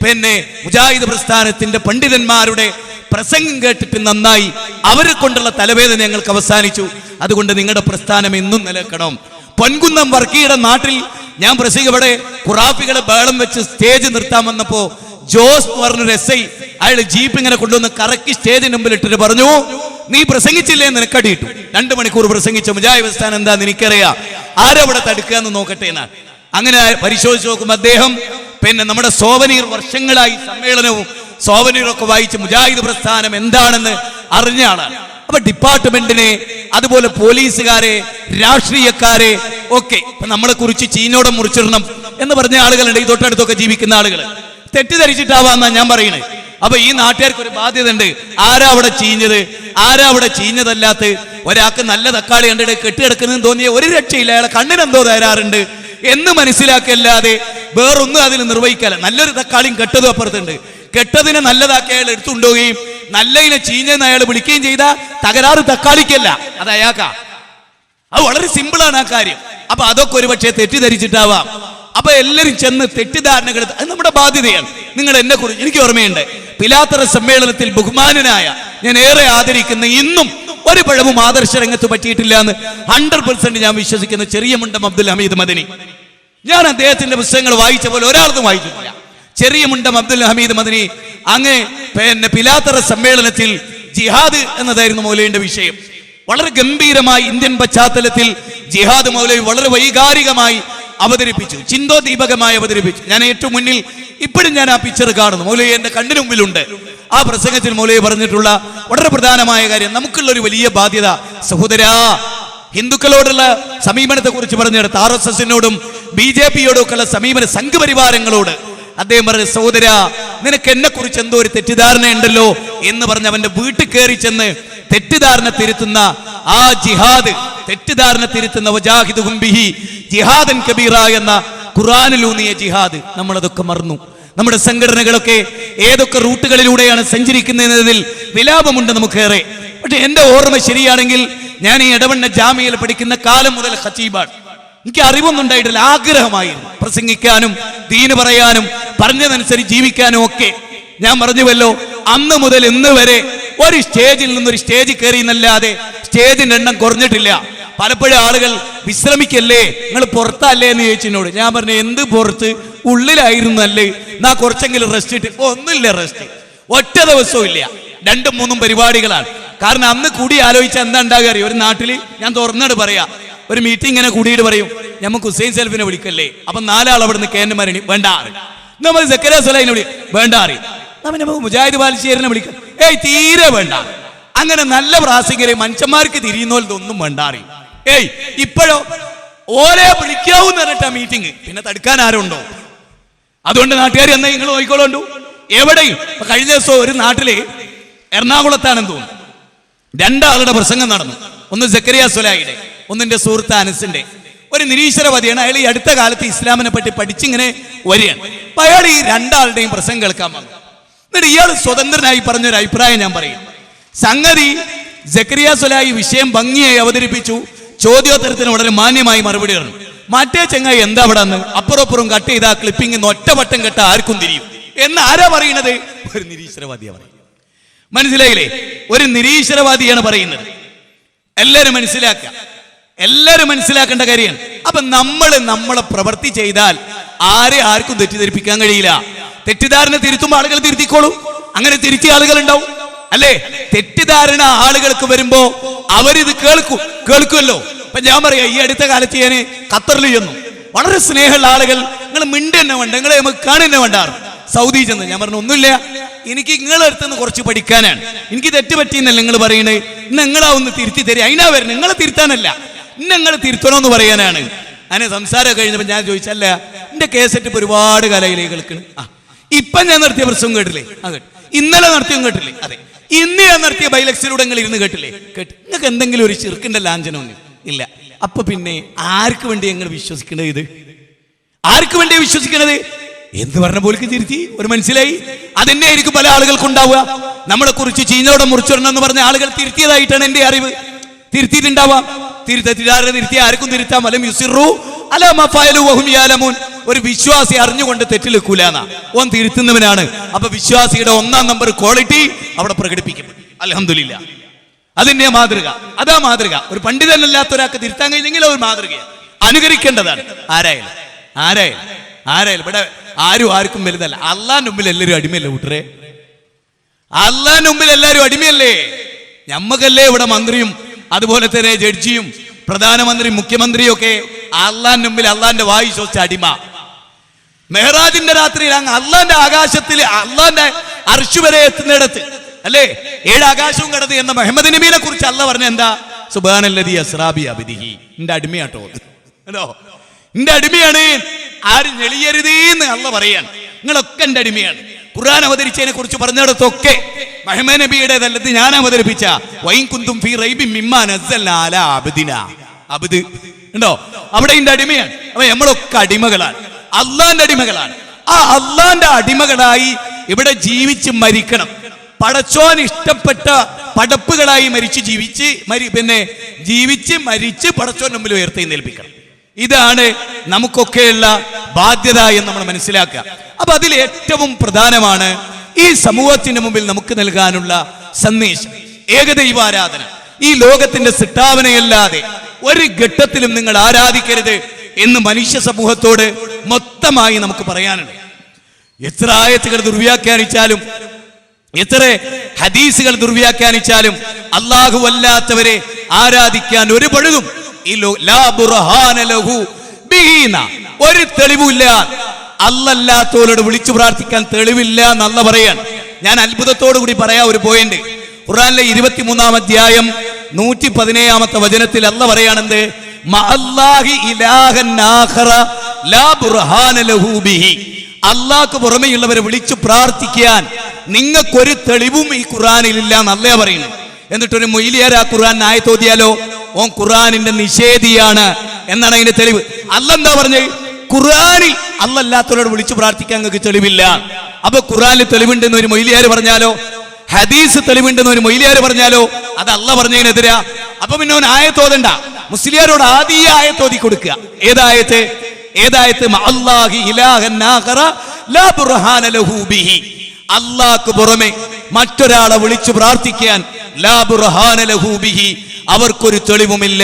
പിന്നെ മുജാഹിദ് പ്രസ്ഥാനത്തിന്റെ പണ്ഡിതന്മാരുടെ പ്രസംഗം കേട്ടിട്ട് നന്നായി, അവരെ കൊണ്ടുള്ള തലവേദന ഞങ്ങൾക്ക് അവസാനിച്ചു. അതുകൊണ്ട് നിങ്ങളുടെ പ്രസ്ഥാനം എന്നും നിലനിൽക്കണം. പൊൻകുന്നം വർക്കിയുടെ നാട്ടിൽ ഞാൻ പ്രസംഗിക്കവിടെ ഖുറാഫികളെ ബേളം വെച്ച് സ്റ്റേജ് നിർത്താൻ വന്നപ്പോ ജോസ് എന്ന് പറഞ്ഞൊരു SI അയാൾ ജീപ്പ് ഇങ്ങനെ കൊണ്ടുവന്ന് കറക്കി സ്റ്റേജിന് മുമ്പിൽ ഇട്ടിട്ട് പറഞ്ഞു, നീ പ്രസംഗിച്ചില്ലേ എന്ന് നിനക്കടിയിട്ടു. 2 മണിക്കൂർ പ്രസംഗിച്ച മുജാഹിദ് പ്രസ്ഥാനം എന്താന്ന് എനിക്കറിയാം, ആരവിടെ തടുക്കുക എന്ന് നോക്കട്ടെ എന്നാണ്. അങ്ങനെ പരിശോധിച്ച് നോക്കുമ്പോൾ അദ്ദേഹം പിന്നെ നമ്മുടെ സോവനീർ വർഷങ്ങളായി സമ്മേളനവും സോവനീറൊക്കെ വായിച്ച് മുജാഹിദ് പ്രസ്ഥാനം എന്താണെന്ന് അറിഞ്ഞ ആളാണ്. അപ്പൊ ഡിപ്പാർട്ട്മെന്റിനെ, അതുപോലെ പോലീസുകാരെ, രാഷ്ട്രീയക്കാരെ ഒക്കെ നമ്മളെ കുറിച്ച് ചീഞ്ഞോടെ മുറിച്ചിടണം എന്ന് പറഞ്ഞ ആളുകളുണ്ട്. ഈ തൊട്ടടുത്തൊക്കെ ജീവിക്കുന്ന ആളുകൾ തെറ്റിദ്ധരിച്ചിട്ടാവാന്നാ ഞാൻ പറയുന്നത്. അപ്പൊ ഈ നാട്ടുകാർക്ക് ഒരു ബാധ്യത ഉണ്ട്. ആരാ അവിടെ ചീഞ്ഞത്, ആരാ അവിടെ ചീഞ്ഞതല്ലാത്ത. ഒരാൾക്ക് നല്ല തക്കാളി കണ്ടിട്ട് കെട്ടിയെടുക്കുന്നതെന്ന് തോന്നിയ ഒരു രക്ഷയില്ല, അയാളെ കണ്ണിനെന്തോ തരാറുണ്ട് എന്ന് മനസ്സിലാക്കിയല്ലാതെ വേറൊന്നും അതിൽ നിർവഹിക്കാല്ല. നല്ലൊരു തക്കാളിയും കെട്ടതും അപ്പുറത്തുണ്ട്. കെട്ടതിനെ നല്ലതാക്കി അയാൾ എടുത്തുകൊണ്ടുപോവുകയും നല്ലതിനെ ചീഞ്ഞെന്ന് അയാൾ വിളിക്കുകയും ചെയ്ത തകരാറ് തക്കാളിക്കല്ല, അത് അയാൾക്കാ. അത് വളരെ സിമ്പിളാണ് ആ കാര്യം. അപ്പൊ അതൊക്കെ ഒരു പക്ഷേ തെറ്റിദ്ധരിച്ചിട്ടാവാം. അപ്പൊ എല്ലാവരും ചെന്ന് തെറ്റിദ്ധാരണകൾ, അത് നമ്മുടെ ബാധ്യതയാണ്. നിങ്ങൾ എന്നെ കുറിച്ച് എനിക്ക് ഓർമ്മയുണ്ട്, പിലാത്തറ സമ്മേളനത്തിൽ ബഹുമാനനായ ഞാൻ ഏറെ ആദരിക്കുന്ന, ഇന്നും ഒരു പഴവും ആദർശ രംഗത്ത് പറ്റിയിട്ടില്ല എന്ന് 100% ഞാൻ വിശ്വസിക്കുന്ന ചെറിയ മുണ്ടം അബ്ദുൽ ഹമീദ് മദനി. ഞാൻ അദ്ദേഹത്തിന്റെ പുസ്തകങ്ങൾ വായിച്ച പോലെ ഒരാളതും വായിച്ചിട്ടില്ല. ചെറിയ മുണ്ടം അബ്ദുൽ ഹമീദ് മദനി അങ്ങ് പിന്നെ പിലാത്തറ സമ്മേളനത്തിൽ ജിഹാദ് എന്നതായിരുന്നു മൗലവിയുടെ വിഷയം. വളരെ ഗംഭീരമായി ഇന്ത്യൻ പശ്ചാത്തലത്തിൽ ജിഹാദ് മൗലവി വളരെ വൈകാരികമായി അവതരിപ്പിച്ചു, ചിന്തോ ദീപകമായി അവതരിപ്പിച്ചു. ഞാൻ ഏറ്റവും മുന്നിൽ ഇപ്പോഴും ഞാൻ ആ പിക്ചർ കാണുന്നു. മൗലവി എന്റെ കണ്ണിന് മുമ്പിലുണ്ട്. ആ പ്രസംഗത്തിൽ മൗലവി പറഞ്ഞിട്ടുള്ള വളരെ പ്രധാനമായ കാര്യം, നമുക്കുള്ള ഒരു വലിയ ബാധ്യത സഹോദരാ, ഹിന്ദുക്കളോടുള്ള സമീപനത്തെ കുറിച്ച് പറഞ്ഞെടുത്ത് RSSനോടും BJPയോടും ഒക്കെ ഉള്ള സമീപന സംഘപരിവാരങ്ങളോട് അദ്ദേഹം പറഞ്ഞ, സഹോദര നിനക്ക് എന്നെ കുറിച്ച് എന്തോ ഒരു തെറ്റിദ്ധാരണ ഉണ്ടല്ലോ എന്ന് പറഞ്ഞ് അവന്റെ വീട്ടിൽ കയറി ചെന്ന് തെറ്റിദ്ധാരണ തിരുത്തുന്ന ആ ജിഹാദ്, തെറ്റിദ്ധാരണ തിരുത്തുന്ന വജാഹിദുഹും ബിഹി ജിഹാദൻ കബീറ എന്ന ഖുർആനിലൂന്നിയ ജിഹാദ് നമ്മളതൊക്കെ മറന്നു. നമ്മുടെ സംഘടനകളൊക്കെ ഏതൊക്കെ റൂട്ടുകളിലൂടെയാണ് സഞ്ചരിക്കുന്നതിൽ വിലാപമുണ്ട് നമുക്കേറെ. പക്ഷെ എന്റെ ഓർമ്മ ശരിയാണെങ്കിൽ ഞാൻ ഈ ഇടവണ്ണ ജാമിയയിൽ പഠിക്കുന്ന കാലം മുതൽ ഖതീബാണ്. എനിക്ക് അറിവൊന്നും ഉണ്ടായിട്ടില്ല, ആഗ്രഹമായിരുന്നു പ്രസംഗിക്കാനും ദീന് പറയാനും പറഞ്ഞതനുസരിച്ച് ജീവിക്കാനും ഒക്കെ. ഞാൻ പറഞ്ഞുവല്ലോ, അന്ന് മുതൽ ഇന്ന് വരെ ഒരു സ്റ്റേജിൽ നിന്നൊരു സ്റ്റേജിൽ കയറി എന്നല്ലാതെ സ്റ്റേജിന്റെ എണ്ണം കുറഞ്ഞിട്ടില്ല. പലപ്പോഴും ആളുകൾ വിശ്രമിക്കല്ലേ, നിങ്ങൾ പുറത്തല്ലേ എന്ന് ചോദിച്ചതിനോട് ഞാൻ പറഞ്ഞു, എന്ത് പുറത്ത്, ഉള്ളിലായിരുന്നു അല്ലേ, എന്നാ കുറച്ചെങ്കിലും റെസ്റ്റ് ഇട്ട്. ഒന്നുമില്ല റെസ്റ്റ്, ഒറ്റ ദിവസവും ഇല്ല. 2-3 പരിപാടികളാണ്. കാരണം അന്ന് കൂടി ആലോചിച്ചാൽ എന്താ ഉണ്ടാകുക അറിയോ? ഒരു നാട്ടിൽ ഞാൻ തുറന്നിട്ട് പറയാ, ഒരു മീറ്റിംഗ് ഇങ്ങനെ കൂടിയിട്ട് പറയും, നമുക്ക് ഹുസൈൻ സൽഫിനെ വിളിക്കല്ലേ, അപ്പൊ 4 ആൾ അവിടെ നിന്ന് കേന്ദ്രമാരണി വേണ്ട ആറ്, നമ്മൾ സക്കറിയ സലൈനെ വിളി വേണ്ട ആറി, നമുക്ക് മുജാഹിദ് ബാലിശ്ശേരിനെ വിളിക്കാം, ഏയ് തീരെ വേണ്ട. അങ്ങനെ നല്ല പ്രാസംഗികരെ മനുഷ്യന്മാർക്ക് തിരിയുന്നോലൊന്നും വേണ്ടാറി. ഏയ് ഇപ്പോഴോ ഓരോ വിളിക്കാവൂന്ന് പറഞ്ഞിട്ടാ മീറ്റിംഗ്, പിന്നെ തടുക്കാൻ ആരുണ്ടോ? അതുകൊണ്ട് നാട്ടുകാർ എന്നാ നിങ്ങൾ നോക്കിക്കോളൂ. എവിടെയും കഴിഞ്ഞ ദിവസം ഒരു നാട്ടില് എറണാകുളത്താണെന്ന് തോന്നുന്നു 2 ആളുടെ പ്രസംഗം നടന്നു. ഒന്ന് സക്കറിയ സുലൈയുടെ, ഒന്നിന്റെ സുഹൃത്ത് അനസിന്റെ. ഒരു നിരീശ്വരവാദിയാണ് അയാൾ. ഈ അടുത്ത കാലത്ത് ഇസ്ലാമിനെ പറ്റി പഠിച്ചിങ്ങനെ വരികയാണ്. അപ്പൊ അയാൾ ഈ 2 ആളുടെയും പ്രസംഗം കേൾക്കാൻ വന്നു. എന്നിട്ട് ഇയാൾ സ്വതന്ത്രനായി പറഞ്ഞൊരു അഭിപ്രായം ഞാൻ പറയും. സംഗതി സക്കറിയ സുലൈ വിഷയം ഭംഗിയായി അവതരിപ്പിച്ചു. ചോദ്യോത്തരത്തിന് വളരെ മാന്യമായി മറുപടി പറഞ്ഞു. മറ്റേ ചെങ്ങായി എന്താ അവിടെ നിന്ന് അപ്പുറപ്പുറം കട്ട് ചെയ്ത ക്ലിപ്പിംഗ് ഒറ്റവട്ടം കെട്ട ആർക്കും തിരിയും എന്ന് ആരാ പറയുന്നത്? ഒരു നിരീശ്വരവാദിയാ പറയുന്നത്. മനസ്സിലായില്ലേ? ഒരു നിരീശ്വരവാദിയാണ് പറയുന്നത്. എല്ലാരും മനസ്സിലാക്കുക, എല്ലാരും മനസ്സിലാക്കേണ്ട കാര്യമാണ്. അപ്പൊ നമ്മളെ പ്രവൃത്തി ചെയ്താൽ ആർക്കും തെറ്റിദ്ധരിപ്പിക്കാൻ കഴിയില്ല. തെറ്റിദ്ധാരണ തിരുത്തുമ്പോൾ ആളുകൾ തിരുത്തിക്കോളും. അങ്ങനെ തിരുത്തിയ ആളുകൾ ഉണ്ടാവും അല്ലേ? തെറ്റിദ്ധാരണ ആളുകൾക്ക് വരുമ്പോ അവരിത് കേൾക്കുമല്ലോ. ഇപ്പൊ ഞാൻ പറയാ, ഈ അടുത്ത കാലത്ത് ഞാൻ ഖത്തറിൽ ചെന്നു. വളരെ സ്നേഹമുള്ള ആളുകൾ, നിങ്ങൾ മിണ്ട് തന്നെ വേണ്ട, നിങ്ങളെ നമുക്ക് കാണുന്നെ വേണ്ടാറ്. സൗദി ചെന്ന് ഞാൻ പറഞ്ഞു, ഒന്നുമില്ല, എനിക്ക് നിങ്ങളെ അടുത്തുനിന്ന് കുറച്ച് പഠിക്കാനാണ്. എനിക്ക് തെറ്റ് പറ്റിയെന്നല്ല നിങ്ങൾ പറയണേ, നിങ്ങളാ ഒന്ന് തിരുത്തി തരിക. അതിനാ വരുന്നത്, നിങ്ങളെ തിരുത്താനല്ല, നിങ്ങളെ തിരുത്തണമെന്ന് പറയാനാണ്. അങ്ങനെ സംസാരം കഴിഞ്ഞപ്പോൾ ഞാൻ ചോദിച്ചല്ല, എന്റെ കേസറ്റ് ഇപ്പൊ ഒരുപാട് കാലയിലേക്ക് കേൾക്കണ്. ഇപ്പൊ ഞാൻ നടത്തിയ പ്രസംഗം കേട്ടില്ലേ? കേട്ടു. ഇന്നലെ നടത്തിയും കേട്ടില്ലേ? അതെ. ഇന്ന് ഞാൻ നടത്തിയ ബൈലക്സിലൂടെ നിങ്ങൾ ഇരുന്ന് കേട്ടില്ലേ? കേട്ടു. നിങ്ങൾക്ക് എന്തെങ്കിലും ഒരു ചെറുക്കിന്റെ ലാഞ്ചനമൊന്നും ഇല്ല. അപ്പൊ പിന്നെ ആർക്ക് വേണ്ടി ഞങ്ങൾ വിശ്വസിക്കേണ്ടത്? ഇത് ആർക്ക് വേണ്ടി വിശ്വസിക്കണത് എന്ന് പറഞ്ഞ പോലേക്ക് തിരുത്തി ഒരു മനസ്സിലായി. അതെന്നെ ആയിരിക്കും പല ആളുകൾക്കും ഉണ്ടാവുക. നമ്മളെ കുറിച്ച് ചീഞ്ഞോടെ മുറിച്ചിടണമെന്ന് പറഞ്ഞ ആളുകൾ തിരുത്തിയതായിട്ടാണ് എന്റെ അറിവ്. തിരുത്തിയിട്ടുണ്ടാവാം. തിരുത്തിയ ആർക്കും തിരുത്താം. വലം യുസിറു അലാ മാ ഫഅലു വഹും യഅലമൂൻ. ഒരു വിശ്വാസി അറിഞ്ഞുകൊണ്ട് തെറ്റിലെക്കൂലാന്ന ഓൻ തിരുത്തുന്നവനാണ്. അപ്പൊ വിശ്വാസിയുടെ 1-ാം നമ്പർ ക്വാളിറ്റി അവിടെ പ്രകടിപ്പിക്കും. അൽഹംദുലില്ലാ, അതിന്റെ മാതൃക. അതാ മാതൃക. ഒരു പണ്ഡിതനല്ലാത്ത ഒരാൾക്ക് തിരുത്താൻ കഴിഞ്ഞെങ്കിൽ ഒരു മാതൃകയാണ്, അനുകരിക്കേണ്ടതാണ്. ആരായാലും ഇവിടെ ആർക്കും വലുതല്ല. അള്ളാന്റെ മുമ്പിൽ എല്ലാവരും അടിമയല്ലേ കൂട്ടരെ? അള്ളാന്റെ മുമ്പിൽ എല്ലാവരും അടിമയല്ലേ? ഞമ്മക്കല്ലേ ഇവിടെ മന്ത്രിയും അതുപോലെ തന്നെ ജഡ്ജിയും പ്രധാനമന്ത്രിയും മുഖ്യമന്ത്രിയും ഒക്കെ അള്ളാന്റെ മുമ്പിൽ അള്ളാന്റെ വായു ശ്വസിച്ച അടിമ. മെഹ്റാജിന്റെ രാത്രിയിൽ അങ്ങ് അള്ളാന്റെ ആകാശത്തിൽ അള്ളാന്റെ അർശ് വരെ എത്തുന്നിടത്ത് അല്ലേ 7 ആകാശവും കടന്ന് എന്ന മുഹമ്മദ് നബിയെ കുറിച്ച് അള്ളാഹ് പറഞ്ഞ എന്താ? സുബ്ഹാനല്ലദീ അസ്റാ ബി അബ്ദിഹി. എന്റെ അടിമയാട്ടോ കേട്ടോ, എന്റെ അടിമയാണ്. ആരും ഞെളിയരുതേന്ന് അള്ളാഹ് പറയാണ്. നിങ്ങളൊക്കെ എന്റെ അടിമയാണ്. ഖുർആൻ അവതരിച്ചതിനെ കുറിച്ച് പറഞ്ഞിടത്തൊക്കെ മുഹമ്മദ് നബിയുടേതല്ലത് ഞാൻ അവതരിപ്പിച്ച വൈൻ കുന്തും ഫീ റൈബിൻ മിമ്മാ നസ്സൽനാ അലാ അബ്ദിനാ. അബ്ദ് ഉണ്ടോ? അവിടെ എന്റെ അടിമയാണ്. അപ്പൊ നമ്മളൊക്കെ അടിമകളാണ്, അള്ളാന്റെ അടിമകളാണ്. ആ അള്ളാന്റെ അടിമകളായി ഇവിടെ ജീവിച്ച് മരിക്കണം. പടച്ചോൻ ഇഷ്ടപ്പെട്ട പടപ്പുകളായി ജീവിച്ച് മരിച്ച് പടച്ചോൻ മുമ്പിൽ ഉയർത്തെഴുന്നേൽപ്പിക്കണം. ഇതാണ് നമുക്കൊക്കെയുള്ള ബാധ്യത എന്ന് നമ്മൾ മനസ്സിലാക്കുക. അപ്പൊ അതിൽ ഏറ്റവും പ്രധാനമാണ് ഈ സമൂഹത്തിന് മുമ്പിൽ നമുക്ക് നൽകാനുള്ള സന്ദേശം, ഏകദൈവാരാധന. ഈ ലോകത്തിന്റെ സിട്ടാവനയല്ലാതെ ഒരു ഘട്ടത്തിലും നിങ്ങൾ ആരാധിക്കരുത് എന്ന് മനുഷ്യ സമൂഹത്തോട് മൊത്തമായി നമുക്ക് പറയാനുണ്ട്. എത്ര ആയത്തുകൾ ദുർവ്യാഖ്യാനിച്ചാലും, എത്ര ഹദീസുകൾ ദുർവ്യാഖ്യാനിച്ചാലും അല്ലാഹു അല്ലാത്തവരെ ആരാധിക്കാൻ ഒരു പഴുതും ലാ ബുർഹാന ലഹു ബിഹീന, ഒരു തെളിവില്ല. അല്ലല്ലാത്തവരോട് വിളിച്ചു പ്രാർത്ഥിക്കാൻ തെളിവില്ല എന്നല്ല പറയാൻ. ഞാൻ അത്ഭുതത്തോടു കൂടി പറയാ ഒരു പോയിന്റ്. ഖുർആനിലെ 23-ാം അധ്യായം 117-ാമത്തെ വചനത്തിൽ അല്ല പറയാണെന്ത്? മഅല്ലാഹി ഇലാഹൻ ആഖറ ലാ ബുർഹാന ലഹു ബിഹി. അല്ലാഹ്ക്ക് പുറമെയുള്ളവരെ വിളിച്ചു പ്രാർത്ഥിക്കാൻ നിങ്ങൾക്കൊരു തെളിവും ഈ ഖുർആനിൽ ഇല്ല എന്നല്ല പറയുന്നത്. എന്നിട്ടൊരു മൊയ്ലിയാർ ആ ഖുർആൻ ആയത്തോതിയാലോ ഓൻ ഖുർആനിന്റെ നിഷേധിയാണ് എന്നാണ് അതിന്റെ തെളിവ്. അല്ല എന്താ പറഞ്ഞത്? ഖുർആനിൽ അല്ലല്ലാത്തവരോട് വിളിച്ചു പ്രാർത്ഥിക്കാൻ നിങ്ങൾക്ക് തെളിവില്ല. അപ്പൊ ഖുർആനിൽ തെളിവുണ്ടെന്ന് ഒരു മൊയ്ലിയാർ പറഞ്ഞാലോ, ഹദീസ് തെളിവുണ്ടെന്ന് ഒരു മൊയ്ലിയാർ പറഞ്ഞാലോ അത് അല്ല പറഞ്ഞതിനെതിരാ. അപ്പൊ പിന്നെ ഓൻ ആയത്തോതണ്ട. മുസ്ലിയാരോട് ആദ്യ ആയത്തോതി കൊടുക്കുക. ഏതായത്ത്? മഅല്ലാഹി ഇലാഹൻ ആഖറ ലാ ബുർഹാന ലഹു ബിഹി. അല്ലാഹ്ക്ക് പുറമെ മറ്റൊരാളെ വിളിച്ചു പ്രാർത്ഥിക്കാൻ ലാ ബുർഹാന ലഹു ബിഹി, അവർക്കൊരു തെളിവുമില്ല.